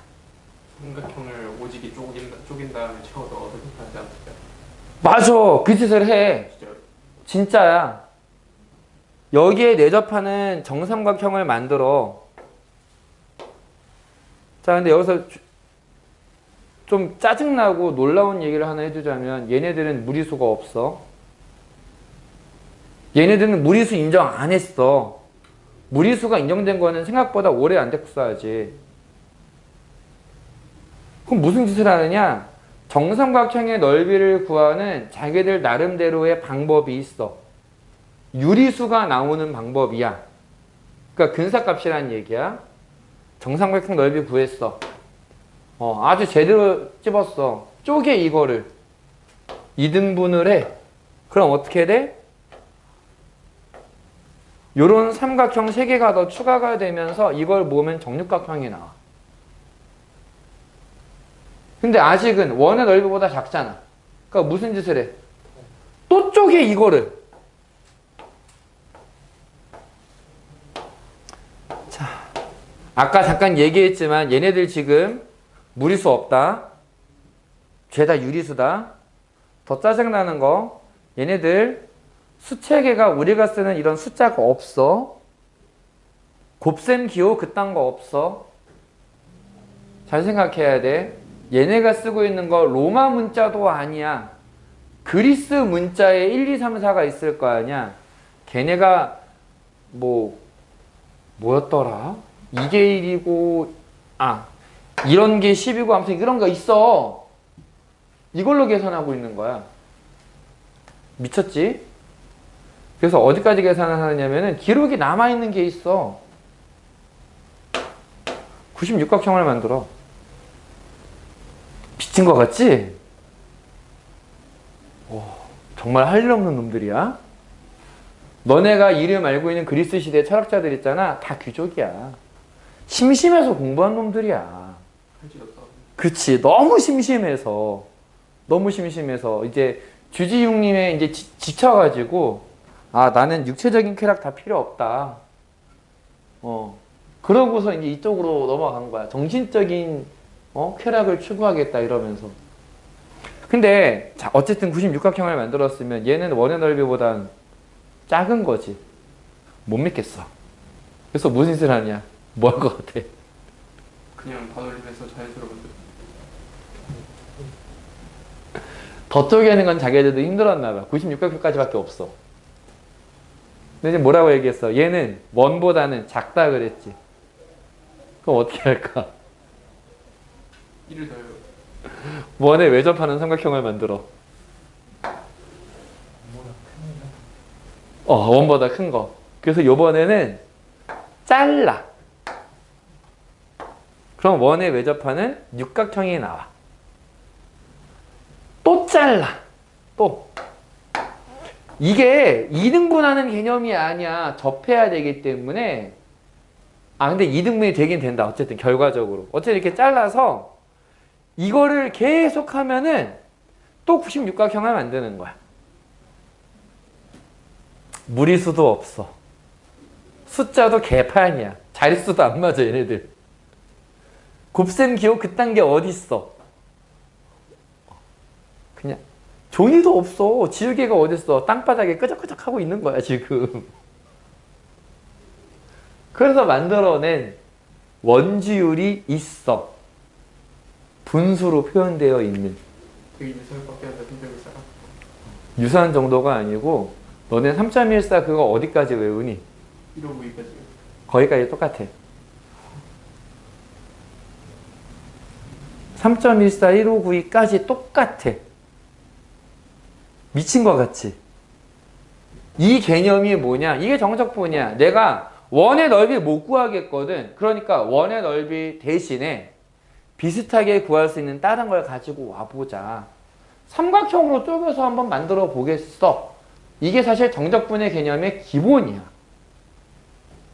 삼각형을 오지게 쪼긴 다음에 채워서 어색하지 않을까요? 맞아. 그 짓을 해. 진짜요? 진짜야. 여기에 내접하는 정삼각형을 만들어. 자, 근데 여기서 좀 짜증나고 놀라운 얘기를 하나 해주자면 얘네들은 무리수가 없어. 얘네들은 무리수 인정 안 했어. 무리수가 인정된 거는 생각보다 오래 안 됐고 써야지. 그럼 무슨 짓을 하느냐? 정삼각형의 넓이를 구하는 자기들 나름대로의 방법이 있어. 유리수가 나오는 방법이야. 그러니까 근사값이라는 얘기야. 정삼각형 넓이 구했어. 아주 제대로 찝었어. 쪼개 이거를 2등분을 해. 그럼 어떻게 돼? 요런 삼각형 3개가 더 추가가 되면서 이걸 모으면 정육각형이 나와. 근데 아직은 원의 넓이보다 작잖아. 그러니까 무슨 짓을 해? 또 쪼개 이거를. 자, 아까 잠깐 얘기했지만 얘네들 지금 무리수 없다. 죄다 유리수다. 더 짜증나는 거. 얘네들 수체계가 우리가 쓰는 이런 숫자가 없어. 곱셈 기호 그딴 거 없어. 잘 생각해야 돼. 얘네가 쓰고 있는 거 로마 문자도 아니야. 그리스 문자에 1, 2, 3, 4가 있을 거 아니야. 걔네가 뭐였더라? 이게 1이고 이런 게 10이고 아무튼 이런 거 있어. 이걸로 계산하고 있는 거야. 미쳤지? 그래서 어디까지 계산을 하느냐면은 기록이 남아있는 게 있어. 96각형을 만들어. 미친 거 같지? 정말 할 일 없는 놈들이야. 너네가 이름 알고 있는 그리스 시대 철학자들 있잖아. 다 귀족이야. 심심해서 공부한 놈들이야. 그치. 너무 심심해서 이제 주지웅님의 이제 지쳐가지고 나는 육체적인 쾌락 다 필요 없다. 그러고서 이제 이쪽으로 넘어간 거야. 정신적인 쾌락을 추구하겠다 이러면서. 근데 자, 어쨌든 96각형을 만들었으면 얘는 원의 넓이보단 작은 거지. 못 믿겠어. 그래서 무슨 짓을 하냐? 뭐 할 것 같아? 그냥 반올림해서 자연스러운 더 쪼개는 건 자기들도 힘들었나 봐. 96각형까지밖에 없어. 근데 이제 뭐라고 얘기했어? 얘는 원보다는 작다 그랬지. 그럼 어떻게 할까? 1을 더해요. 원에 외접하는 삼각형을 만들어. 원보다 큰 거. 그래서 요번에는 잘라. 그럼 원에 외접하는 육각형이 나와. 또 잘라. 또. 이게 2등분하는 개념이 아니야. 접해야 되기 때문에. 근데 2등분이 되긴 된다. 어쨌든 결과적으로. 어쨌든 이렇게 잘라서 이거를 계속 하면은 또 96각형을 만드는 거야. 무리수도 없어. 숫자도 개판이야. 자릿수도 안 맞아 얘네들. 곱셈 기호 그딴 게 어딨어. 그냥 종이도 없어. 지우개가 어딨어. 땅바닥에 끄적끄적 하고 있는 거야 지금. 그래서 만들어낸 원주율이 있어. 분수로 표현되어 있는. 그게 유사율밖에 안 되는 적이 있어요. 유사한 정도가 아니고 너네 3.14 그거 어디까지 외우니? 159까지요. 거기까지 똑같아. 3.14, 1592까지 똑같아. 미친 것 같지? 이 개념이 뭐냐? 이게 정적분이야. 내가 원의 넓이 못 구하겠거든. 그러니까 원의 넓이 대신에 비슷하게 구할 수 있는 다른 걸 가지고 와보자. 삼각형으로 쪼개서 한번 만들어 보겠어. 이게 사실 정적분의 개념의 기본이야.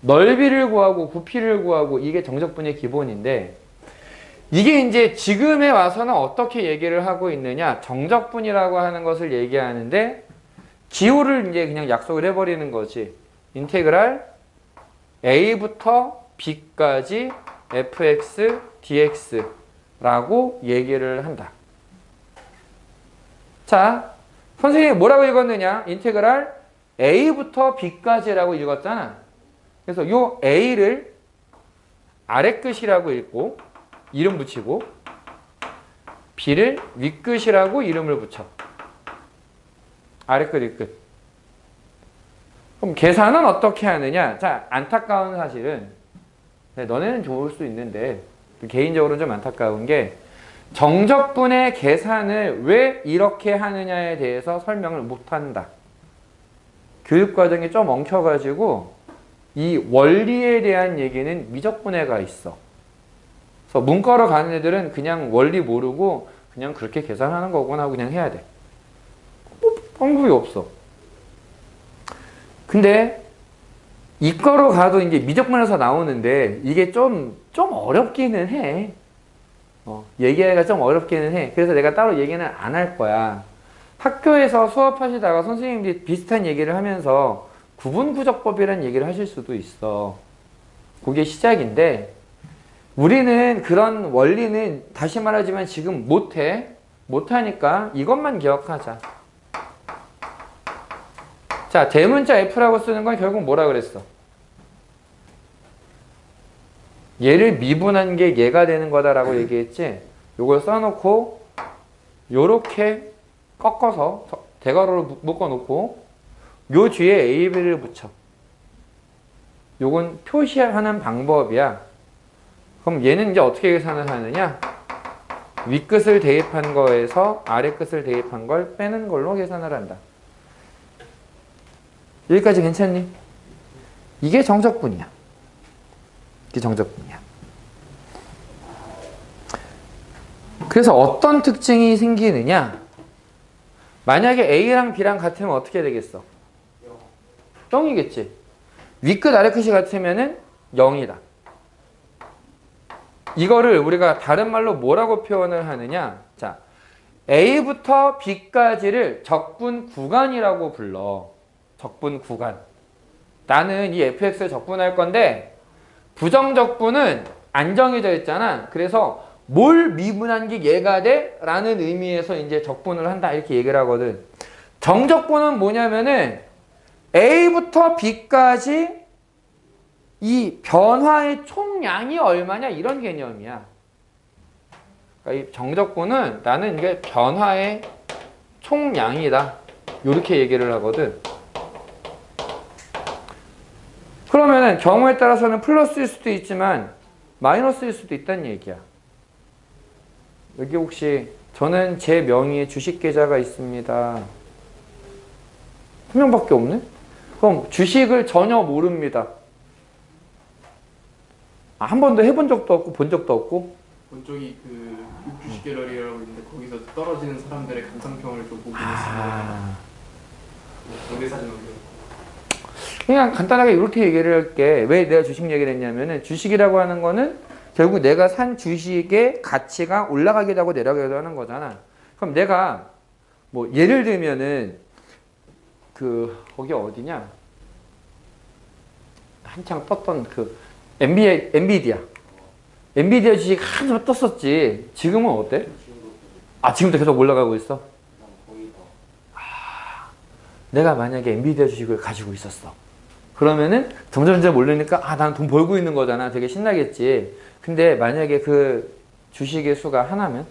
넓이를 구하고 부피를 구하고 이게 정적분의 기본인데 이게 이제 지금에 와서는 어떻게 얘기를 하고 있느냐. 정적분이라고 하는 것을 얘기하는데 기호를 이제 그냥 약속을 해버리는 거지. 인테그랄 a부터 b까지 fx dx라고 얘기를 한다. 자, 선생님이 뭐라고 읽었느냐? 인테그랄 a부터 b까지라고 읽었잖아. 그래서 요 a를 아래 끝이라고 읽고 이름 붙이고 b를 윗끝이라고 이름을 붙여. 아래 끝, 윗끝. 그럼 계산은 어떻게 하느냐? 자, 안타까운 사실은 너네는 좋을 수 있는데 개인적으로는 좀 안타까운 게 정적분의 계산을 왜 이렇게 하느냐에 대해서 설명을 못한다. 교육과정이 좀 엉켜가지고 이 원리에 대한 얘기는 미적분해가 있어. 그래서 문과로 가는 애들은 그냥 원리 모르고 그냥 그렇게 계산하는 거구나 하고 그냥 해야 돼. 방법이 없어. 근데 이과로 가도 이제 미적분에서 나오는데 이게 좀 어렵기는 해. 얘기하기가 좀 어렵기는 해. 그래서 내가 따로 얘기는 안 할 거야. 학교에서 수업하시다가 선생님들이 비슷한 얘기를 하면서 구분구적법이라는 얘기를 하실 수도 있어. 그게 시작인데 우리는 그런 원리는 다시 말하지만 지금 못해. 못하니까 이것만 기억하자. 자, 대문자 F라고 쓰는 건 결국 뭐라 그랬어? 얘를 미분한 게 얘가 되는 거다라고 얘기했지? 요걸 써놓고 요렇게 꺾어서 대괄호를 묶어놓고 요 뒤에 A, B를 붙여. 요건 표시하는 방법이야. 그럼 얘는 이제 어떻게 계산을 하느냐? 윗끝을 대입한 거에서 아래끝을 대입한 걸 빼는 걸로 계산을 한다. 여기까지 괜찮니? 이게 정적분이야. 이게 정적분이야. 그래서 어떤 특징이 생기느냐? 만약에 A랑 B랑 같으면 어떻게 되겠어? 0이겠지. 윗끝 아래끝이 같으면은 0이다. 이거를 우리가 다른 말로 뭐라고 표현을 하느냐? 자, A부터 B까지를 적분 구간이라고 불러. 적분 구간. 나는 이 fx를 적분할 건데 부정적분은 안 정해져 있잖아. 그래서 뭘 미분한 게 얘가 돼? 라는 의미에서 이제 적분을 한다. 이렇게 얘기를 하거든. 정적분은 뭐냐면은 A부터 B까지 이 변화의 총량이 얼마냐 이런 개념이야. 그러니까 이 정적분은 나는 이게 변화의 총량이다. 이렇게 얘기를 하거든. 그러면은 경우에 따라서는 플러스일 수도 있지만 마이너스일 수도 있다는 얘기야. 여기 혹시 저는 제 명의의 주식 계좌가 있습니다. 한 명밖에 없네? 그럼 주식을 전혀 모릅니다. 한 번도 해본 적도 없고 본 적도 없고? 본쪽이 그 주식 갤러리라고 있는데 거기서 떨어지는 사람들의 감상평을 좀 보고 있습니다. 동네 사진 올려. 그냥 간단하게 이렇게 얘기를 할게. 왜 내가 주식 얘기를 했냐면은 주식이라고 하는 거는 결국 내가 산 주식의 가치가 올라가기도 하고 내려가기도 하는 거잖아. 그럼 내가 뭐 예를 들면은 거기 어디냐? 한창 떴던 엔비디아 주식 한참 떴었지. 지금은 어때? 아, 지금도 계속 올라가고 있어? 내가 만약에 엔비디아 주식을 가지고 있었어. 그러면은 점점 오르니까 난 돈 벌고 있는 거잖아. 되게 신나겠지. 근데 만약에 그 주식의 수가 하나면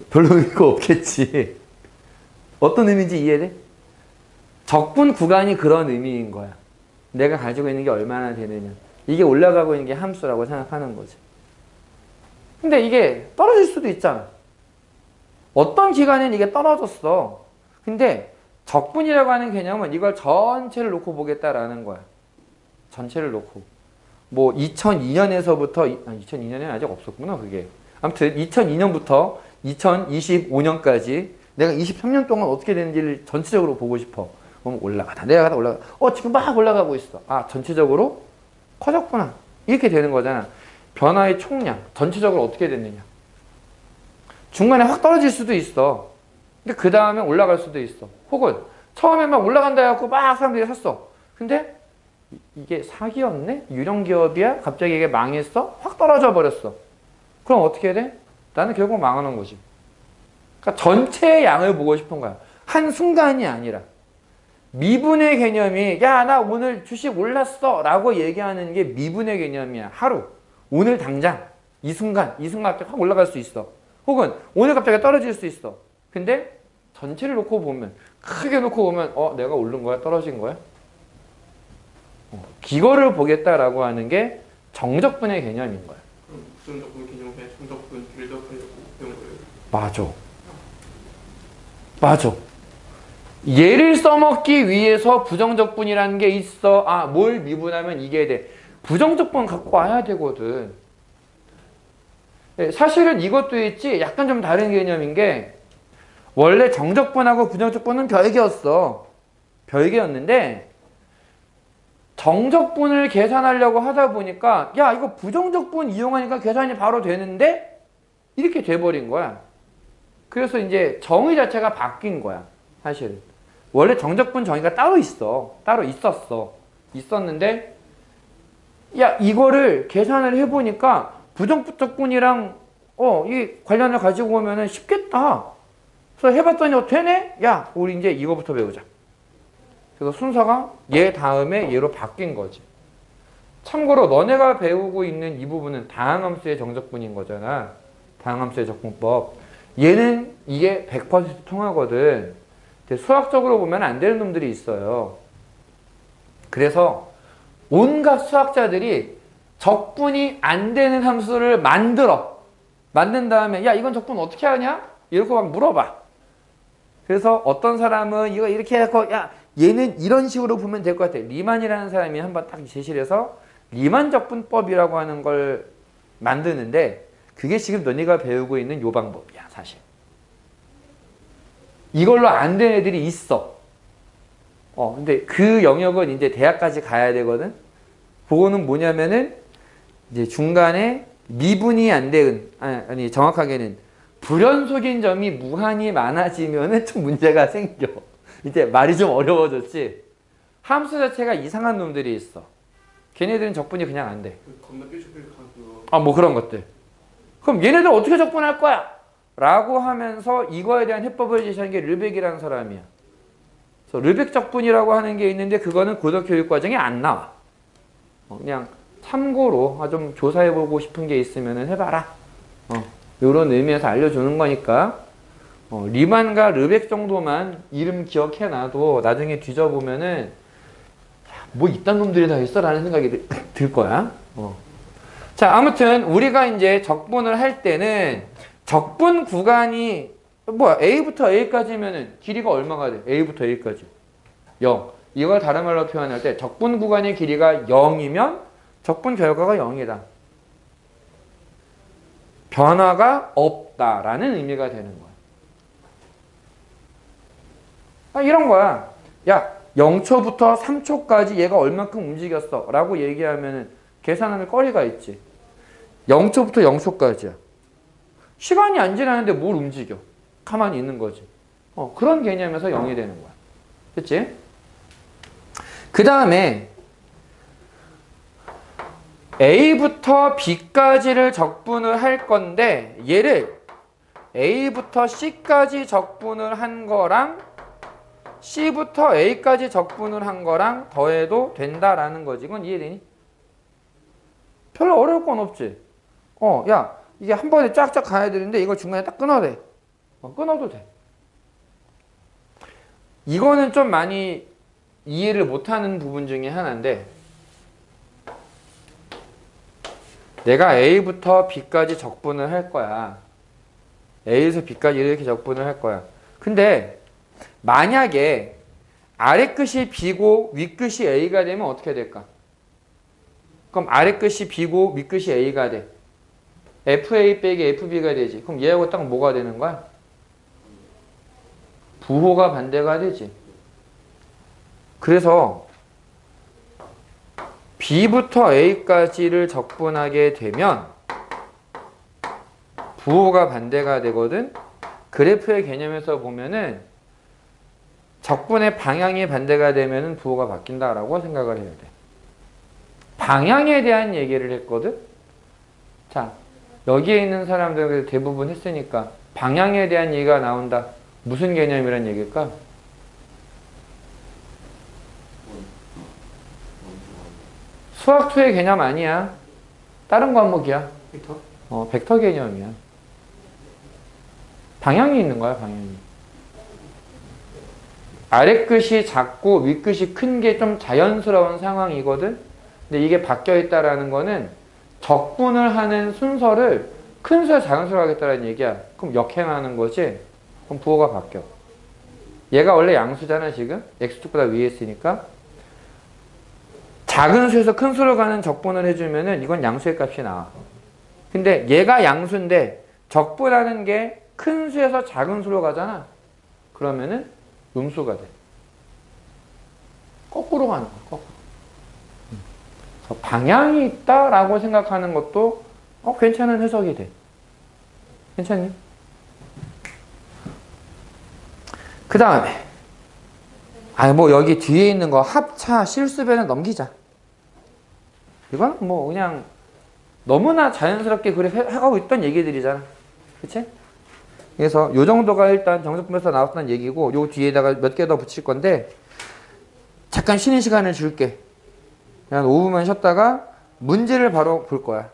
별로 의미가 없겠지. 어떤 의미인지 이해돼? 적분 구간이 그런 의미인 거야. 내가 가지고 있는 게 얼마나 되느냐. 이게 올라가고 있는 게 함수라고 생각하는 거지. 근데 이게 떨어질 수도 있잖아. 어떤 기간엔 이게 떨어졌어. 근데 적분이라고 하는 개념은 이걸 전체를 놓고 보겠다라는 거야. 전체를 놓고. 뭐 2002년에서부터 2002년에는 아직 없었구나 그게. 아무튼 2002년부터 2025년까지 내가 23년 동안 어떻게 되는지를 전체적으로 보고 싶어. 그럼 올라가다 내려가다 올라가. 지금 막 올라가고 있어. 아, 전체적으로 커졌구나. 이렇게 되는 거잖아. 변화의 총량 전체적으로 어떻게 됐느냐. 중간에 확 떨어질 수도 있어. 근데 그 다음에 올라갈 수도 있어. 혹은 처음에 막 올라간다 해갖고 막 사람들이 샀어. 근데 이게 사기였네? 유령 기업이야? 갑자기 이게 망했어? 확 떨어져 버렸어. 그럼 어떻게 돼? 나는 결국 망하는 거지. 그러니까 전체의 양을 보고 싶은 거야. 한 순간이 아니라. 미분의 개념이 야, 나 오늘 주식 올랐어 라고 얘기하는 게 미분의 개념이야. 하루. 오늘 당장. 이 순간 갑자기 확 올라갈 수 있어. 혹은 오늘 갑자기 떨어질 수 있어. 근데 전체를 놓고 보면, 크게 놓고 보면 내가 오른 거야? 떨어진 거야? 이거를 보겠다라고 하는 게 정적분의 개념인 거야. 그럼 부정적분 개념에 정적분을 더 하려고 배운 거예요? 맞아. 얘를 써먹기 위해서 부정적분이라는 게 있어. 아, 뭘 미분하면 이게 돼. 부정적분 갖고 와야 되거든. 사실은 이것도 있지, 약간 좀 다른 개념인 게, 원래 정적분하고 부정적분은 별개였는데, 정적분을 계산하려고 하다 보니까, 야, 이거 부정적분 이용하니까 계산이 바로 되는데? 이렇게 돼버린 거야. 그래서 이제 정의 자체가 바뀐 거야, 사실은. 원래 정적분 정의가 따로 있었는데, 야, 이거를 계산을 해보니까 부정적분이랑 이 관련을 가지고 오면은 쉽겠다. 그래서 해봤더니 되네? 야, 우리 이제 이거부터 배우자. 그래서 순서가 얘 다음에 얘로 바뀐 거지. 참고로 너네가 배우고 있는 이 부분은 다항함수의 정적분인 거잖아. 다항함수의 적분법. 얘는 이게 100% 통하거든. 수학적으로 보면 안 되는 놈들이 있어요. 그래서 온갖 수학자들이 적분이 안 되는 함수를 만든 다음에 야, 이건 적분 어떻게 하냐? 이렇게 막 물어봐. 그래서 어떤 사람은 이거 이렇게 해서 야, 얘는 이런 식으로 보면 될 것 같아. 리만이라는 사람이 한번 딱 제시를 해서 리만 적분법이라고 하는 걸 만드는데, 그게 지금 너네가 배우고 있는 요 방법이야, 사실. 이걸로 안 된 애들이 있어. 근데 그 영역은 이제 대학까지 가야 되거든. 그거는 뭐냐면은 이제 중간에 미분이 안 되는, 아니 정확하게는 불연속인 점이 무한히 많아지면은 좀 문제가 생겨. 이제 말이 좀 어려워졌지. 함수 자체가 이상한 놈들이 있어. 걔네들은 적분이 그냥 안 돼. 겁나 삐죽삐죽한 뭐 그런 것들. 그럼 얘네들 어떻게 적분할 거야? 라고 하면서 이거에 대한 해법을 제시한 게 르벡이라는 사람이야. 그래서 르벡 적분이라고 하는 게 있는데 그거는 고등교육과정에 안 나와. 그냥 참고로 좀 조사해보고 싶은 게 있으면 해봐라. 이런 의미에서 알려주는 거니까. 리만과 르벡 정도만 이름 기억해놔도 나중에 뒤져보면은 뭐 이딴 놈들이 다 있어? 라는 생각이 들 거야. 자, 아무튼 우리가 이제 적분을 할 때는 적분 구간이 A부터 A까지면은 길이가 얼마가 돼? A부터 A까지 0. 이걸 다른 말로 표현할 때 적분 구간의 길이가 0이면 적분 결과가 0이다. 변화가 없다라는 의미가 되는 거야. 이런 거야. 야, 0초부터 3초까지 얘가 얼만큼 움직였어 라고 얘기하면 계산하는 거리가 있지. 0초부터 0초까지야. 시간이 안 지나는데 뭘 움직여? 가만히 있는 거지. 그런 개념에서 0이 되는 거야. 그치? 그 다음에 A부터 B까지를 적분을 할 건데, 얘를 A부터 C까지 적분을 한 거랑 C부터 A까지 적분을 한 거랑 더해도 된다라는 거지. 이건 이해되니? 별로 어려울 건 없지. 야, 이게 한 번에 쫙쫙 가야 되는데 이걸 중간에 딱 끊어도 돼. 끊어도 돼. 이거는 좀 많이 이해를 못하는 부분 중에 하나인데, 내가 A부터 B까지 적분을 할 거야. A에서 B까지 이렇게 적분을 할 거야. 근데 만약에 아래 끝이 B고 위 끝이 A가 되면 어떻게 될까? 그럼 아래 끝이 B고 위 끝이 A가 돼. FA 빼기 FB가 되지. 그럼 얘하고 딱 뭐가 되는 거야? 부호가 반대가 되지. 그래서 B부터 A까지를 적분하게 되면 부호가 반대가 되거든. 그래프의 개념에서 보면은 적분의 방향이 반대가 되면은 부호가 바뀐다라고 생각을 해야 돼. 방향에 대한 얘기를 했거든. 자, 여기에 있는 사람들 대부분 했으니까 방향에 대한 얘기가 나온다. 무슨 개념이란 얘기일까? 수학2의 개념 아니야. 다른 과목이야. 벡터? 벡터 개념이야. 방향이 있는 거야, 방향이. 아래 끝이 작고 윗 끝이 큰 게 좀 자연스러운 상황이거든. 근데 이게 바뀌어 있다라는 거는 적분을 하는 순서를 큰 수야 작은 수로 하겠다는 얘기야. 그럼 역행하는 거지. 그럼 부호가 바뀌어. 얘가 원래 양수잖아 지금. x축보다 위에 있으니까. 작은 수에서 큰 수로 가는 적분을 해주면은 이건 양수의 값이 나와. 근데 얘가 양수인데 적분하는 게 큰 수에서 작은 수로 가잖아. 그러면은 음수가 돼. 거꾸로 가는 거야. 거꾸로. 그래서 방향이 있다라고 생각하는 것도 괜찮은 해석이 돼. 괜찮니? 그 다음에 뭐 여기 뒤에 있는 거 합차 실수변은 넘기자. 이건 뭐 그냥 너무나 자연스럽게 그래 하고 있던 얘기들이잖아. 그치? 그래서 요 정도가 일단 정석분에서 나왔던 얘기고 요 뒤에다가 몇 개 더 붙일 건데 잠깐 쉬는 시간을 줄게. 한 5분만 쉬었다가 문제를 바로 볼 거야.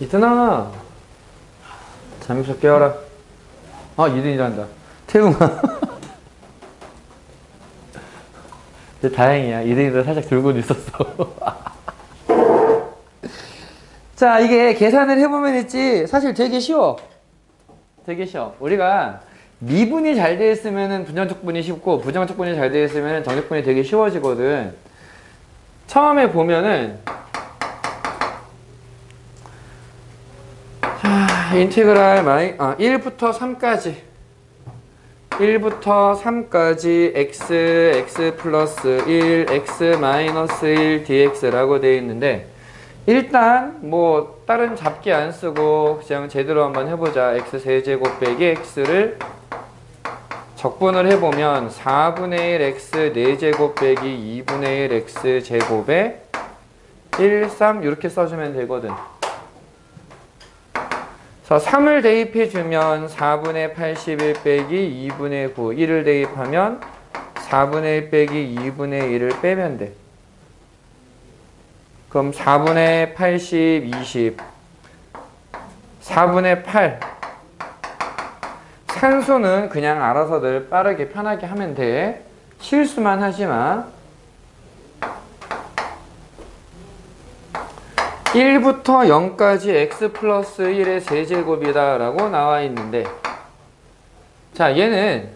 이든아, 잠에서 깨어라. 아, 이든이란다. 태웅아. 근데 다행이야. 이든이도 살짝 들고도 있었어. 자, 이게 계산을 해보면 있지. 사실 되게 쉬워. 되게 쉬워. 우리가 미분이 잘 되어 있으면 부정적분이 쉽고, 부정적분이 잘 되어 있으면 정적분이 되게 쉬워지거든. 처음에 보면은, 인테그랄 1부터 3까지 1부터 3까지 x 플러스 1, x 마이너스 1 dx라고 되어 있는데, 일단 뭐 다른 잡기 안 쓰고 그냥 제대로 한번 해보자. x 세제곱 빼기 x를 적분을 해보면 4분의 1 x 4제곱 빼기 2분의 1 x 제곱에 1, 3 이렇게 써주면 되거든. 그래서 3을 대입해주면 4분의 81 빼기 2분의 9, 1을 대입하면 4분의 1 빼기 2분의 1을 빼면 돼. 그럼 4분의 80, 20, 4분의 8. 산수는 그냥 알아서들 빠르게 편하게 하면 돼. 실수만 하지 마. 1부터 0까지 x 플러스 1의 세제곱이다 라고 나와 있는데, 자, 얘는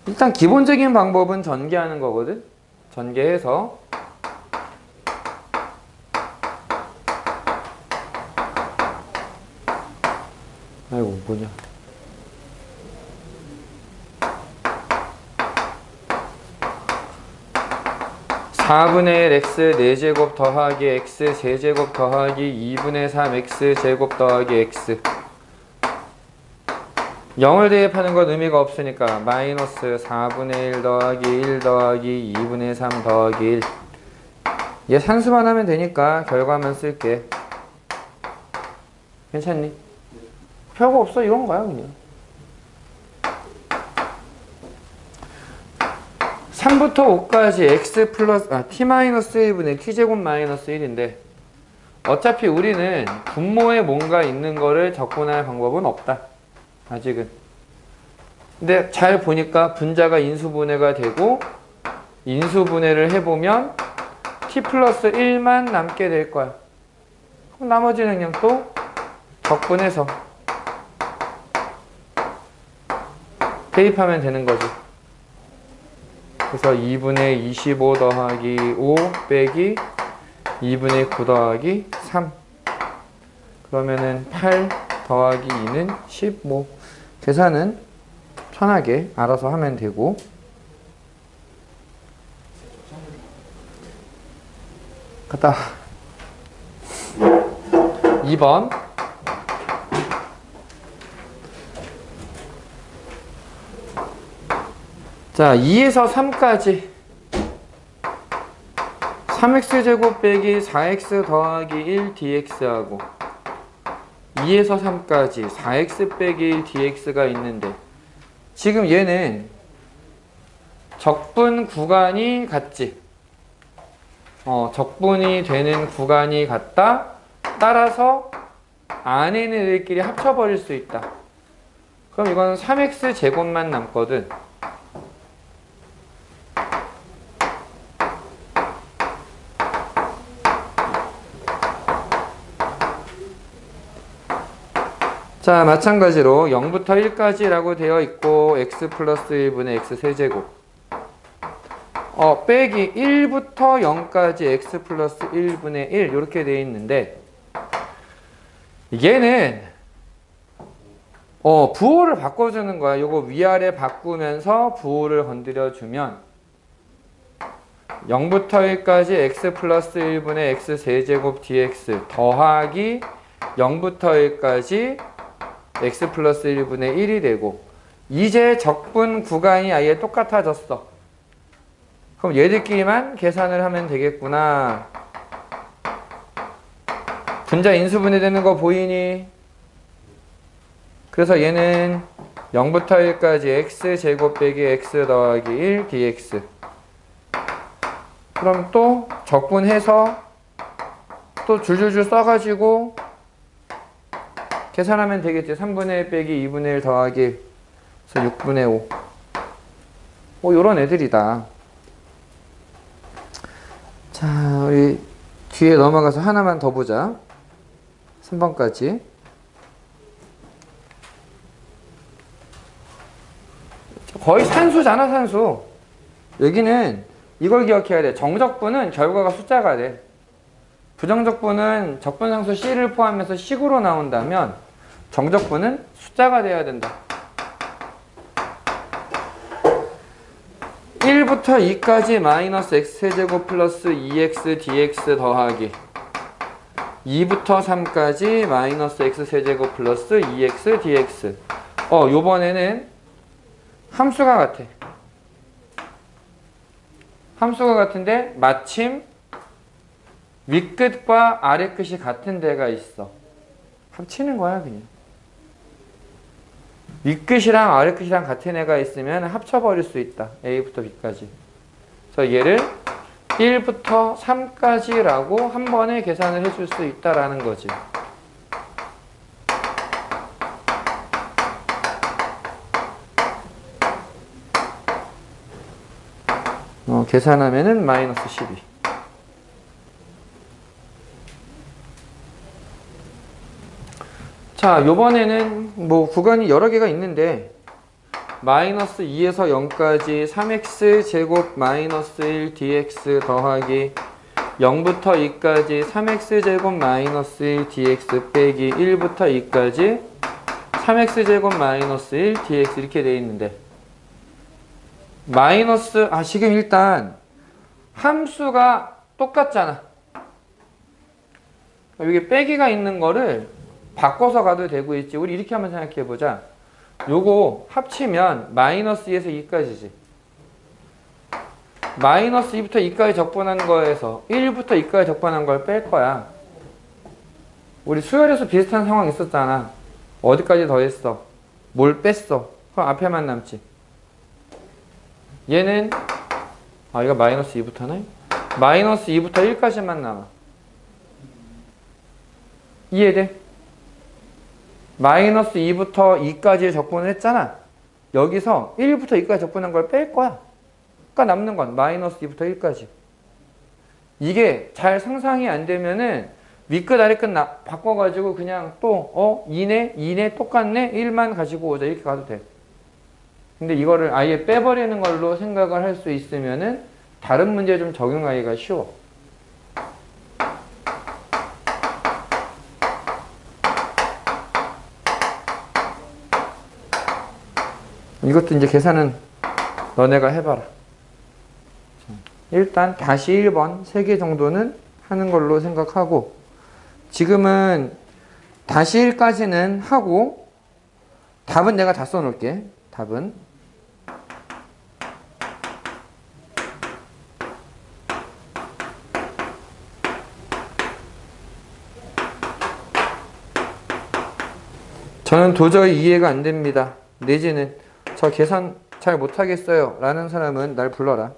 일단 기본적인 방법은 전개하는 거거든. 전개해서 아이고 뭐냐, (4분의 1) x 4제곱 더하기 x 세제곱 더하기 2분의 3 x 제곱 더하기 x. 0을 대입하는 건 의미가 없으니까 마이너스 4분의 1 더하기 1 더하기 2분의 3 더하기 1. 얘 산수만 하면 되니까 결과만 쓸게. 괜찮니? 별거 없어. 이런 거야 그냥. 3부터 5까지 x 플러스 t-1분의 t제곱 마이너스 1인데, 어차피 우리는 분모에 뭔가 있는 거를 적분할 방법은 없다 아직은. 근데 잘 보니까 분자가 인수분해가 되고, 인수분해를 해보면 t 플러스 1만 남게 될 거야. 그럼 나머지는 그냥 또 적분해서 대입하면 되는 거지. 그래서 2분의 25 더하기 5 빼기 2분의 9 더하기 3. 그러면은 8 더하기 2는 15. 계산은 편하게 알아서 하면 되고. 갔다. 2번. 자, 2에서 3까지 3x제곱 빼기 4x 더하기 1 dx하고 2에서 3까지 4x 빼기 1 dx가 있는데, 지금 얘는 적분 구간이 같지? 적분이 되는 구간이 같다? 따라서 안에 있는 애들끼리 합쳐버릴 수 있다. 그럼 이건 3x 제곱만 남거든. 자, 마찬가지로 0부터 1까지 라고 되어 있고, x 플러스 1분의 x 세제곱 빼기 1부터 0까지 x 플러스 1분의 1 이렇게 되어 있는데, 얘는 부호를 바꿔주는 거야. 요거 위아래 바꾸면서 부호를 건드려주면 0부터 1까지 x 플러스 1분의 x 세제곱 dx 더하기 0부터 1까지 x 플러스 1분의 1이 되고, 이제 적분 구간이 아예 똑같아졌어. 그럼 얘들끼리만 계산을 하면 되겠구나. 분자 인수분해 되는 거 보이니? 그래서 얘는 0부터 1까지 x 제곱 빼기 x 더하기 1 dx. 그럼 또 적분해서 또 줄줄줄 써가지고 계산하면 되겠지. 3분의 1 빼기 2분의 1 더하기 그래서 6분의 5. 뭐 요런 애들이다. 자, 우리 뒤에 넘어가서 하나만 더 보자. 3번까지. 거의 산수잖아, 산수. 여기는 이걸 기억해야 돼. 정적분은 결과가 숫자가 돼. 부정적분은 적분상수 C를 포함해서 식으로 나온다면 정적분은 숫자가 돼야 된다. 1부터 2까지 마이너스 x세제곱 플러스 2x dx 더하기 2부터 3까지 마이너스 x세제곱 플러스 2x dx. 요번에는 함수가 같아. 함수가 같은데 마침 윗끝과 아래끝이 같은 데가 있어. 합치는 거야 그냥. 윗끝이랑 아래끝이랑 같은 애가 있으면 합쳐버릴 수 있다. A부터 B까지. 그래서 얘를 1부터 3까지라고 한 번에 계산을 해줄 수 있다라는 거지. 계산하면은 마이너스 12. 자, 요번에는 뭐 구간이 여러 개가 있는데 마이너스 2에서 0까지 3x 제곱 마이너스 1 dx 더하기 0부터 2까지 3x 제곱 마이너스 1 dx 빼기 1부터 2까지 3x 제곱 마이너스 1 dx 이렇게 돼 있는데 지금 일단 함수가 똑같잖아. 여기 빼기가 있는 거를 바꿔서 가도 되고 있지. 우리 이렇게 한번 생각해 보자. 요거 합치면 마이너스 2에서 2까지지. 마이너스 2부터 2까지 적분한 거에서 1부터 2까지 적분한 걸 뺄 거야. 우리 수열에서 비슷한 상황 있었잖아. 어디까지 더했어? 뭘 뺐어? 그럼 앞에만 남지. 얘는 이거 마이너스 2부터네? 마이너스 2부터 1까지만 남아. 이해돼? 마이너스 2부터 2까지 적분을 했잖아. 여기서 1부터 2까지 적분한 걸 뺄 거야. 그러니까 남는 건 마이너스 2부터 1까지. 이게 잘 상상이 안 되면은 윗끝 아래끝 바꿔가지고 그냥 또 2네 똑같네 1만 가지고 오자 이렇게 가도 돼. 근데 이거를 아예 빼버리는 걸로 생각을 할 수 있으면은 다른 문제 좀 적용하기가 쉬워. 이것도 이제 계산은 너네가 해봐라. 일단 다시 1번 3개 정도는 하는 걸로 생각하고 지금은 다시 1까지는 하고 답은 내가 다 써놓을게. 답은 저는 도저히 이해가 안 됩니다. 내지는 저 계산 잘 못하겠어요 라는 사람은 날 불러라.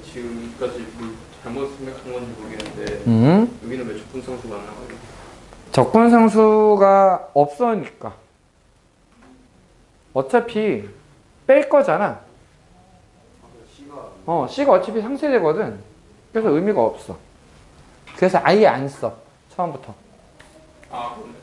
지금까지 뭘 잘못 생각한 건지 모르겠는데 여기는 왜 적분상수가 안 나와요? 적분상수가 없으니까. 어차피 뺄 거잖아. C가 어차피 상쇄되거든. 그래서 의미가 없어. 그래서 아예 안 써. 처음부터. 그러네.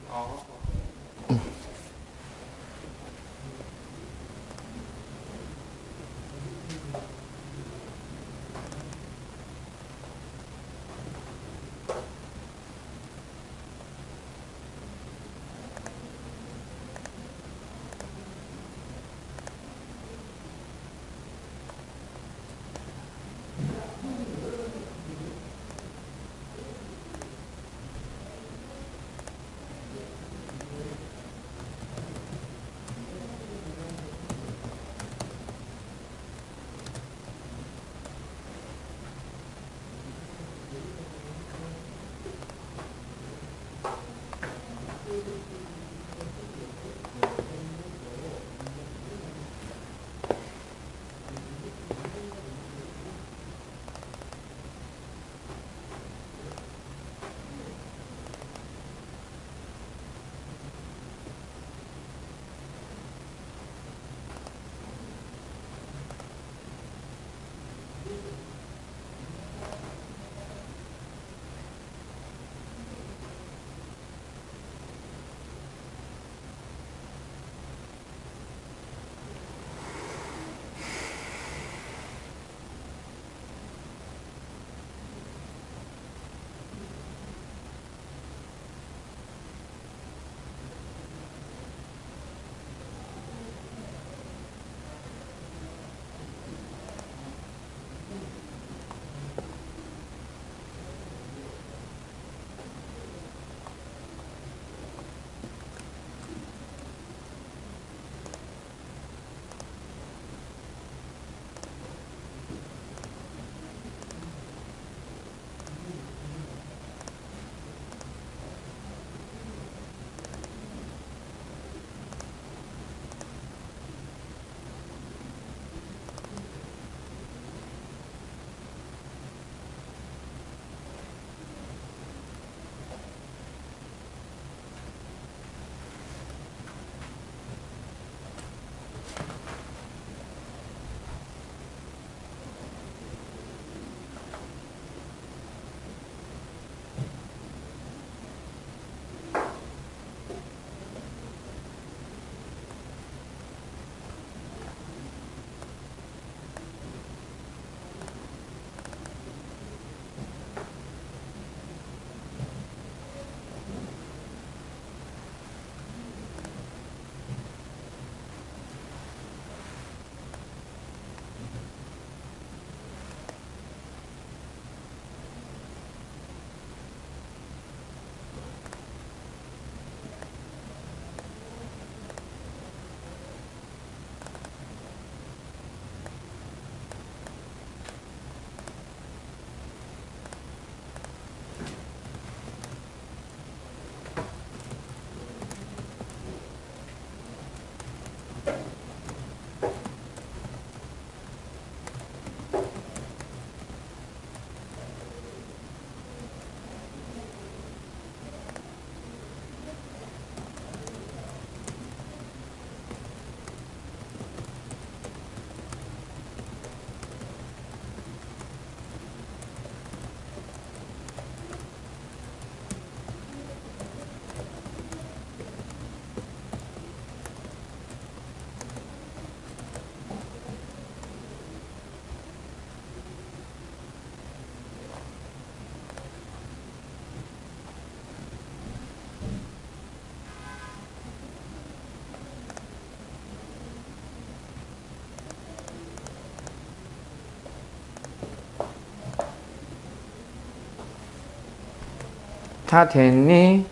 다 됐니?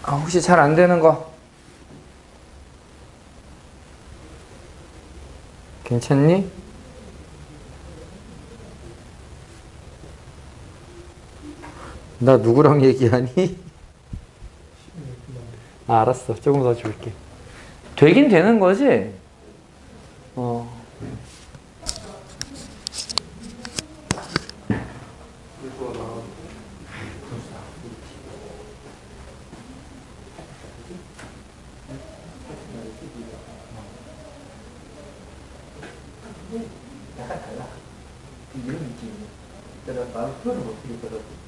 혹시 잘 안 되는 거 괜찮니? 나 누구랑 얘기하니? 알았어. 조금 더 줄게. 되긴 되는 거지? 약간 달라. 이런 느낌이야. 내가 나를 표현을 못하게 하더라고.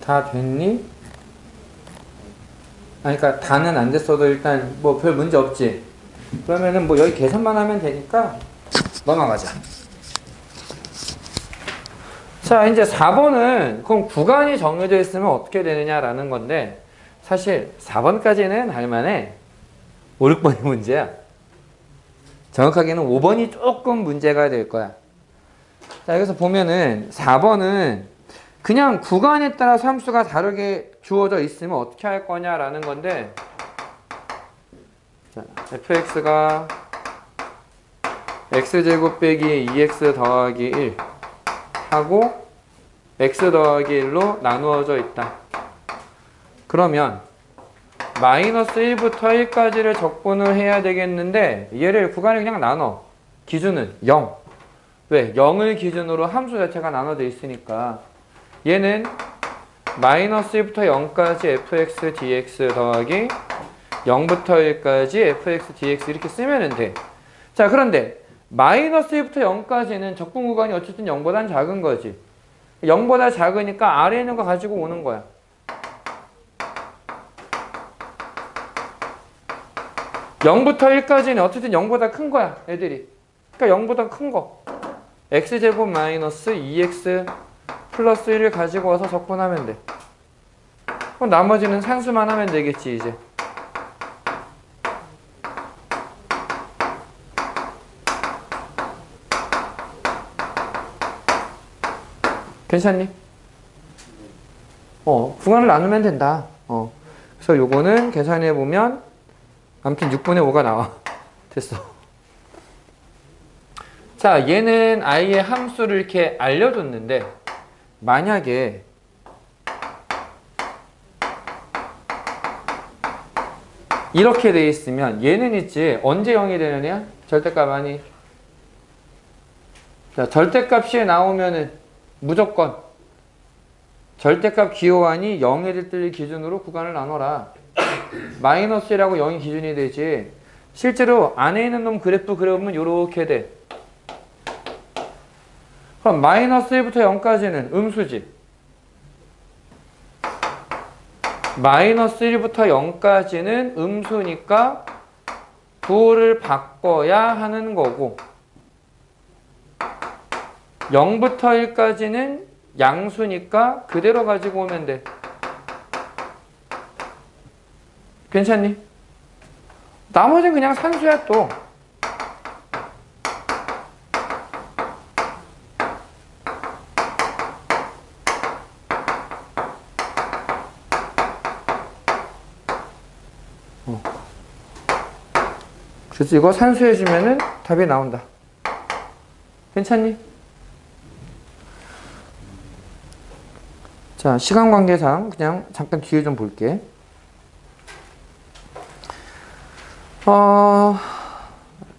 다 됐니? 아니, 그러니까 다는 안 됐어도 일단 뭐 별 문제 없지. 그러면은 뭐 여기 계산만 하면 되니까 넘어가자. 자, 이제 4번은 그럼 구간이 정해져 있으면 어떻게 되느냐라는 건데 사실 4번까지는 할만해. 5, 6번이 문제야. 정확하게는 5번이 조금 문제가 될 거야. 자, 여기서 보면은 4번은 그냥 구간에 따라서 함수가 다르게 주어져 있으면 어떻게 할 거냐라는 건데, 자, fx가 x제곱 빼기 2x 더하기 1 하고 x 더하기 1로 나누어져 있다. 그러면 마이너스 1부터 1까지를 적분을 해야 되겠는데 얘를 구간을 그냥 나눠. 기준은 0. 왜? 0을 기준으로 함수 자체가 나눠져 있으니까 얘는 마이너스 1부터 0까지 fx dx 더하기 0부터 1까지 fx dx 이렇게 쓰면 돼. 자, 그런데 마이너스 1부터 0까지는 적분 구간이 어쨌든 0보단 작은 거지. 0보다 작으니까 아래에 있는 거 가지고 오는 거야. 0부터 1까지는 어쨌든 0보다 큰 거야, 애들이. 그러니까 0보다 큰 거. x제곱 마이너스 2x 플러스 1을 가지고 와서 적분하면 돼. 그럼 나머지는 산수만 하면 되겠지, 이제. 괜찮니? 구간을 나누면 된다. 그래서 요거는 계산해보면 아무튼 6분의 5가 나와. 됐어. 자, 얘는 아예 함수를 이렇게 알려줬는데 만약에 이렇게 돼 있으면 얘는 있지 언제 0이 되는 애야? 절대값 아니. 자, 절대값이 나오면은 무조건 절대값 기호환이 0일 뜰 기준으로 구간을 나눠라. 마이너스 1하고 0이 기준이 되지. 실제로 안에 있는 놈 그래프 그려보면 요렇게 돼. 그럼 마이너스 1부터 0까지는 음수지. 마이너스 1부터 0까지는 음수니까 부호를 바꿔야 하는 거고 0부터 1까지는 양수니까 그대로 가지고 오면 돼. 괜찮니? 나머지는 그냥 산수야 또. 그래서 이거 산수해주면은 답이 나온다. 괜찮니? 자, 시간 관계상 그냥 잠깐 뒤에 좀 볼게.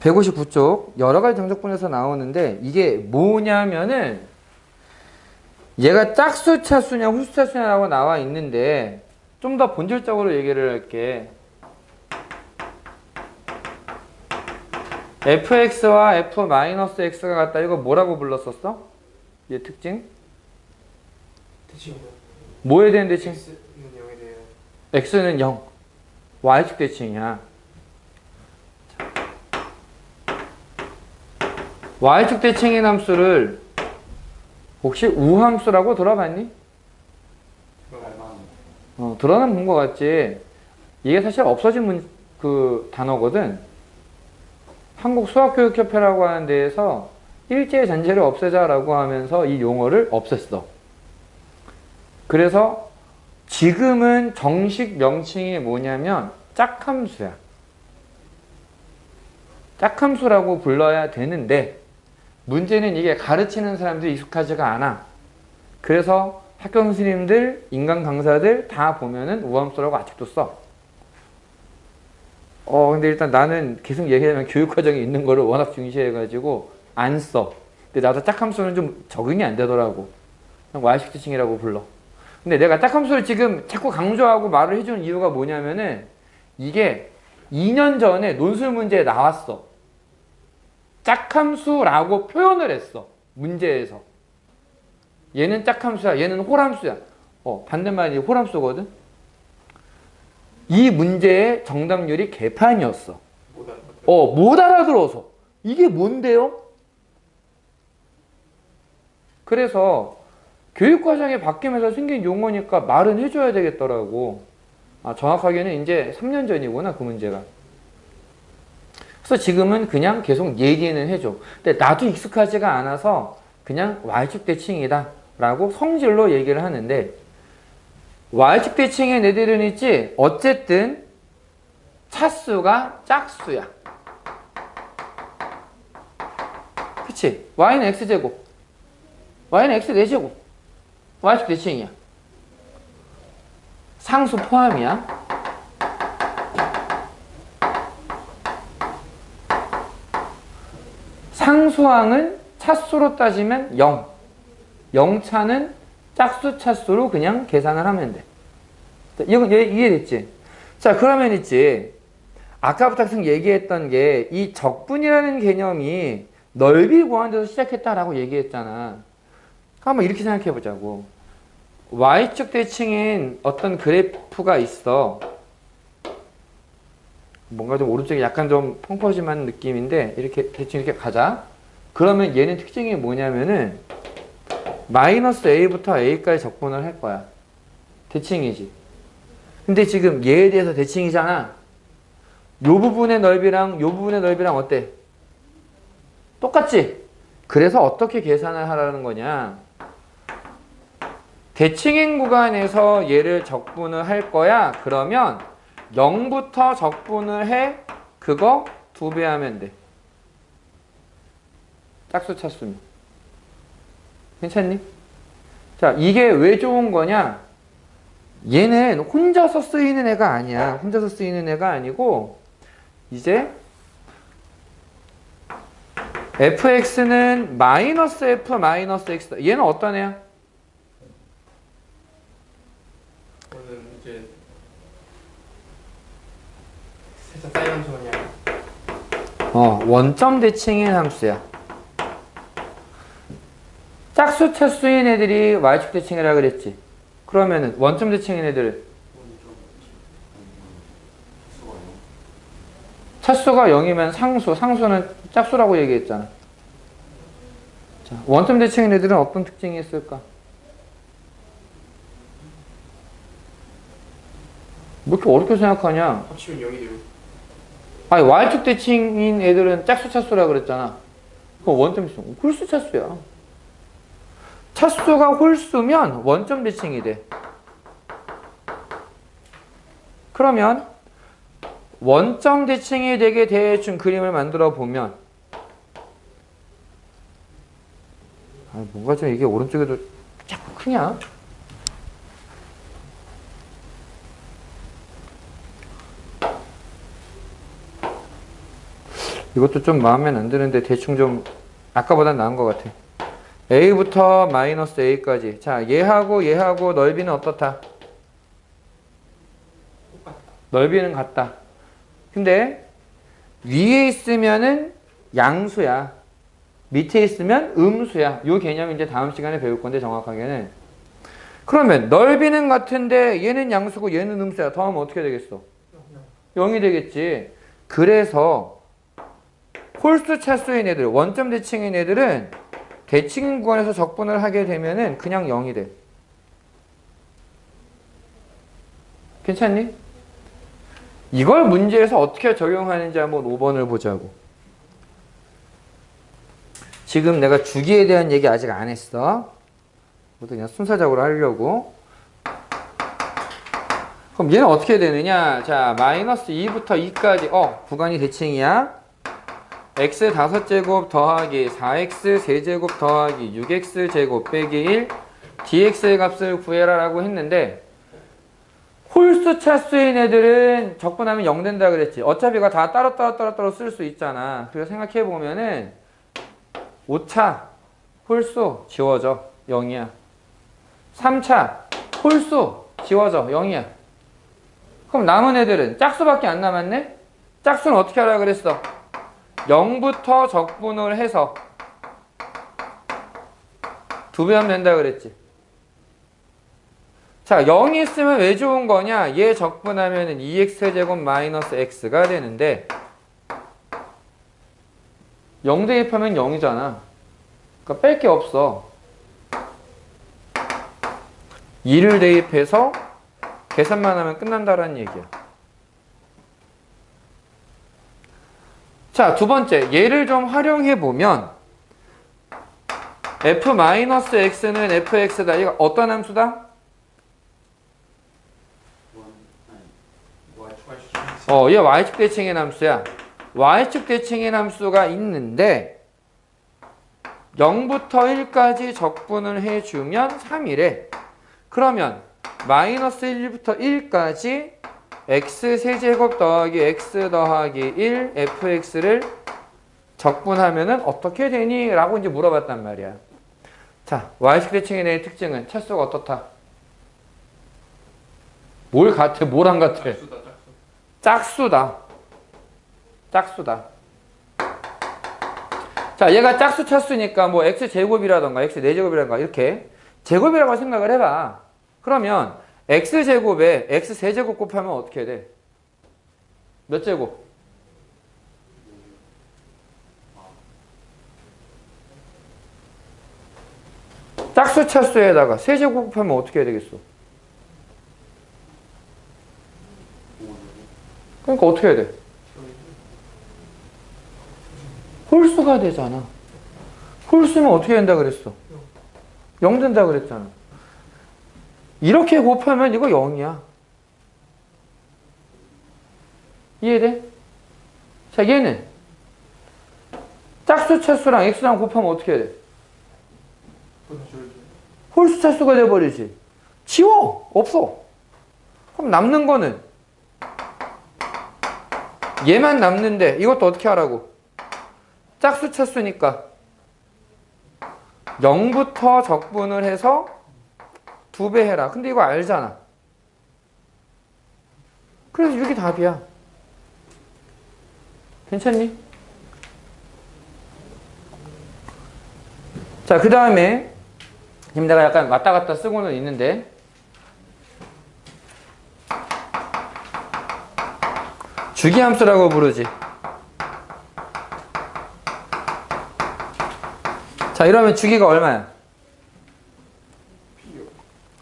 159쪽 여러 가지 정적분에서 나오는데 이게 뭐냐면은 얘가 짝수 차수냐 홀수 차수냐라고 나와 있는데 좀 더 본질적으로 얘기를 할게. fx와 f-x가 같다. 이거 뭐라고 불렀었어? 얘 특징? 대칭이요. 뭐에 대한 대칭? x는 0에 대해 x는 0. y축 대칭이야. y축 대칭인 함수를 혹시 우함수라고 들어봤니? 들어는 본 것 같지. 이게 사실 없어진 그 단어거든. 한국수학교육협회라고 하는 데에서 일제의 잔재를 없애자라고 하면서 이 용어를 없앴어. 그래서 지금은 정식 명칭이 뭐냐면 짝함수야. 짝함수라고 불러야 되는데 문제는 이게 가르치는 사람들이 익숙하지가 않아. 그래서 학교 선생님들, 인간 강사들 다 보면은 우함수라고 아직도 써. 근데 일단 나는 계속 얘기하면 교육과정에 있는 거를 워낙 중시해가지고 안 써. 근데 나도 짝함수는 좀 적응이 안 되더라고. 그냥 Y식 대칭이라고 불러. 근데 내가 짝함수를 지금 자꾸 강조하고 말을 해주는 이유가 뭐냐면은 이게 2년 전에 논술 문제에 나왔어. 짝함수라고 표현을 했어. 문제에서. 얘는 짝함수야. 얘는 홀함수야. 반대말이 호람수거든. 이 문제의 정답률이 개판이었어. 못 알아들어서. 이게 뭔데요? 그래서 교육과정이 바뀌면서 생긴 용어니까 말은 해줘야 되겠더라고. 정확하게는 이제 3년 전이구나, 그 문제가. 그래서 지금은 그냥 계속 얘기는 해줘. 근데 나도 익숙하지가 않아서 그냥 Y축 대칭이다 라고 성질로 얘기를 하는데, Y축 대칭의 애들은 있지, 어쨌든 차수가 짝수야. 그치? Y는 X제곱, Y는 X 4제곱, Y축 대칭이야. 상수 포함이야. 상수항은 차수로 따지면 0. 0차는 짝수 차수로 그냥 계산을 하면 돼. 이건 이해됐지? 자, 그러면 있지. 아까부터 계속 얘기했던 게 이 적분이라는 개념이 넓이 구하는 데서 시작했다라고 얘기했잖아. 한번 이렇게 생각해 보자고. Y축 대칭인 어떤 그래프가 있어. 뭔가 좀 오른쪽에 약간 좀 펑퍼짐한 느낌인데 이렇게 대충 이렇게 가자. 그러면 얘는 특징이 뭐냐면은 마이너스 a부터 a까지 적분을 할 거야. 대칭이지. 근데 지금 얘에 대해서 대칭이잖아. 요 부분의 넓이랑 요 부분의 넓이랑 어때? 똑같지? 그래서 어떻게 계산을 하라는 거냐? 대칭인 구간에서 얘를 적분을 할 거야. 그러면 0부터 적분을 해. 그거 2배 하면 돼. 짝수 차수면. 괜찮니? 자, 이게 왜 좋은 거냐? 얘는 혼자서 쓰이는 애가 아니야. 혼자서 쓰이는 애가 아니고 이제 fx는 마이너스 f 마이너스 x다. 얘는 어떤 애야? 저는 이제 살짝 사이언스 그냥 원점 대칭인 함수야. 짝수 차수인 애들이 y축 대칭이라 그랬지. 그러면은 원점 대칭인 애들은 차수가 0이면 상수, 상수는 짝수라고 얘기했잖아. 자, 원점 대칭인 애들은 어떤 특징이 있을까? 뭐 이렇게 어렵게 생각하냐? 합치면 0이 돼요. 아니, Y축 대칭인 애들은 짝수 차수라 그랬잖아. 그럼 원점 대칭, 홀수 차수야. 차수가 홀수면 원점 대칭이 돼. 그러면 원점 대칭이 되게 대충 그림을 만들어 보면 뭔가 좀 이게 오른쪽에도 자꾸 크냐? 이것도 좀 마음에 안 드는데 대충 좀 아까보단 나은 것 같아. a부터 마이너스 a까지. 자, 얘하고 얘하고 넓이는 어떻다? 넓이는 같다. 근데 위에 있으면은 양수야. 밑에 있으면 음수야. 요 개념 이제 다음 시간에 배울 건데 정확하게는. 그러면 넓이는 같은데 얘는 양수고 얘는 음수야. 더하면 어떻게 되겠어? 0이 되겠지. 그래서 홀수 차수인 애들, 원점 대칭인 애들은 대칭 구간에서 적분을 하게 되면은 그냥 0이 돼. 괜찮니? 이걸 문제에서 어떻게 적용하는지 한번 5번을 보자고. 지금 내가 주기에 대한 얘기 아직 안 했어. 모두 그냥 순서적으로 하려고. 그럼 얘는 어떻게 되느냐? 자, 마이너스 2부터 2까지. 구간이 대칭이야. x 5제곱 더하기 4x 세제곱 더하기 6x 제곱 빼기 1 dx의 값을 구해라 라고 했는데 홀수 차수인 애들은 적분하면 0 된다 그랬지. 어차피 이거 다 따로 쓸 수 있잖아. 그래서 생각해 보면은 5차 홀수 지워져. 0이야. 3차 홀수 지워져. 0이야. 그럼 남은 애들은 짝수밖에 안 남았네? 짝수는 어떻게 하라 그랬어? 0부터 적분을 해서 2배 하면 된다 그랬지. 자, 0이 있으면 왜 좋은 거냐? 얘 적분하면은 2x제곱 마이너스 x가 되는데 0 대입하면 0이잖아. 그러니까 뺄 게 없어. 2를 대입해서 계산만 하면 끝난다라는 얘기야. 자, 두 번째. 얘를 좀 활용해 보면 f-x는 fx다. 이거 어떤 함수다? 얘 y축 대칭의 함수야. y축 대칭의 함수가 있는데 0부터 1까지 적분을 해주면 3이래. 그러면 마이너스 1부터 1까지 x 세제곱 더하기 x 더하기 1 fx를 적분하면은 어떻게 되니? 라고 이제 물어봤단 말이야. 자, y축 대칭의 내 특징은 차수가 어떻다? 뭘 같아? 뭘 안 같아? 짝수다. 짝수다. 자, 얘가 짝수 차수니까 뭐 x제곱이라던가 x4제곱이라던가 이렇게 제곱이라고 생각을 해봐. 그러면 x제곱에 x3제곱 곱하면 어떻게 돼? 몇 제곱? 짝수 차수에다가 세제곱 곱하면 어떻게 해야 되겠어? 그러니까 어떻게 해야 돼? 홀수가 되잖아. 홀수면 어떻게 된다 그랬어? 0 된다 그랬잖아. 이렇게 곱하면 이거 0이야. 이해돼? 자, 얘는 짝수 차수랑 x랑 곱하면 어떻게 해야 돼? 홀수 차수가 돼버리지. 지워! 없어. 그럼 남는 거는 얘만 남는데 이것도 어떻게 하라고? 짝수 차수니까 0부터 적분을 해서 2배 해라. 근데 이거 알잖아. 그래서 6이 답이야. 괜찮니? 자, 그 다음에 지금 내가 약간 왔다 갔다 쓰고는 있는데 주기함수라고 부르지. 자, 이러면 주기가 얼마야?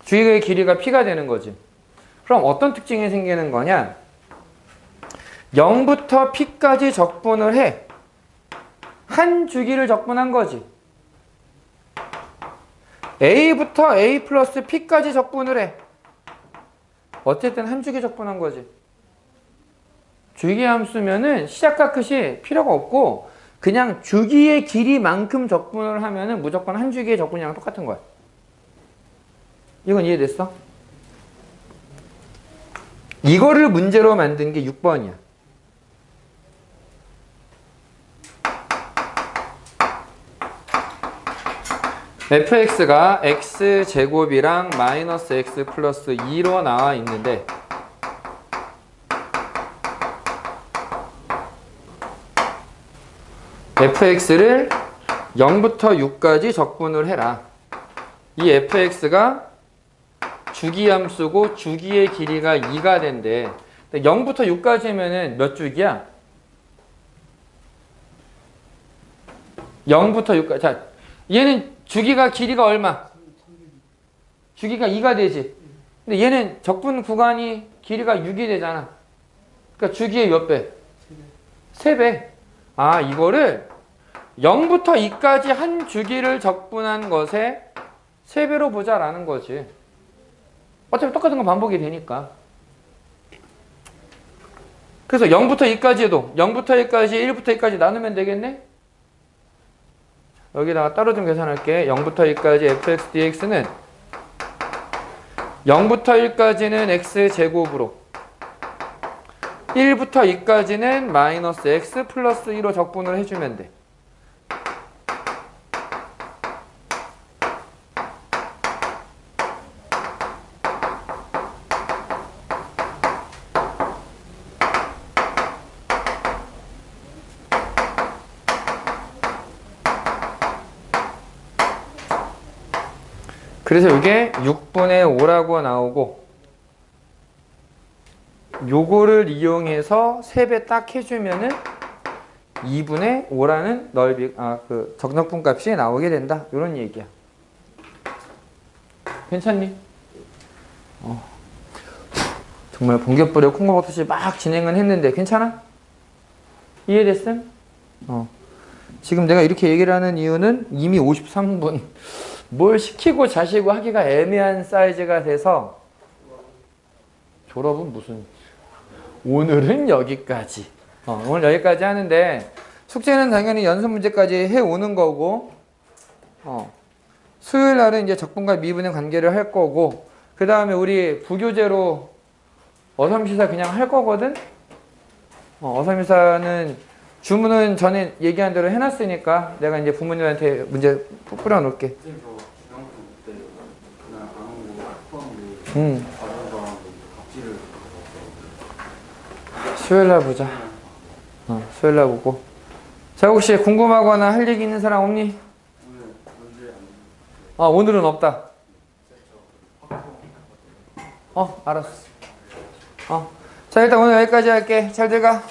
주기의 길이가 p가 되는 거지. 그럼 어떤 특징이 생기는 거냐? 0부터 p까지 적분을 해. 한 주기를 적분한 거지. a부터 a 플러스 p까지 적분을 해. 어쨌든 한 주기 적분한 거지. 주기함수면은 시작과 끝이 필요가 없고 그냥 주기의 길이만큼 적분을 하면은 무조건 한 주기의 적분이랑 똑같은 거야. 이건 이해됐어? 이거를 문제로 만든 게 6번이야. fx가 x제곱이랑 마이너스 x 플러스 2로 나와 있는데 fx를 0부터 6까지 적분을 해라. 이 fx가 주기함수고 주기의 길이가 2가 된대. 0부터 6까지면은 몇 주기야? 0부터 6까지. 자, 얘는 주기가 길이가 얼마? 주기가 2가 되지. 근데 얘는 적분 구간이 길이가 6이 되잖아. 그러니까 주기의 몇 배? 3배. 아, 이거를 0부터 2까지 한 주기를 적분한 것에 3배로 보자라는 거지. 어차피 똑같은 건 반복이 되니까. 그래서 0부터 2까지 해도 0부터 1까지 1부터 2까지 나누면 되겠네? 여기다가 따로 좀 계산할게. 0부터 2까지 fx dx는 0부터 1까지는 x제곱으로 1부터 2까지는 마이너스 x 플러스 2로 적분을 해주면 돼. 그래서 이게 6분의 5라고 나오고 요거를 이용해서 3배 딱 해주면은 2분의 5라는 넓이, 그 적정분 값이 나오게 된다. 이런 얘기야. 괜찮니? 정말 번개불에 콩고 먹듯이 막 진행은 했는데 괜찮아? 이해됐음? 지금 내가 이렇게 얘기를 하는 이유는 이미 53분 뭘 시키고 자시고 하기가 애매한 사이즈가 돼서 졸업은 무슨 오늘은 여기까지 오늘 여기까지 하는데 숙제는 당연히 연습 문제까지 해오는 거고 수요일 날은 이제 적분과 미분의 관계를 할 거고 그 다음에 우리 부교재로 어삼시사 그냥 할 거거든. 어삼시사는 주문은 전에 얘기한 대로 해놨으니까 내가 이제 부모님한테 문제 뿌려놓을게. 수요일 날 보자. 수요일 날 보고. 자, 혹시 궁금하거나 할 얘기 있는 사람 없니? 오늘은 없다. 알았어. 자, 일단 오늘 여기까지 할게. 잘 들어가.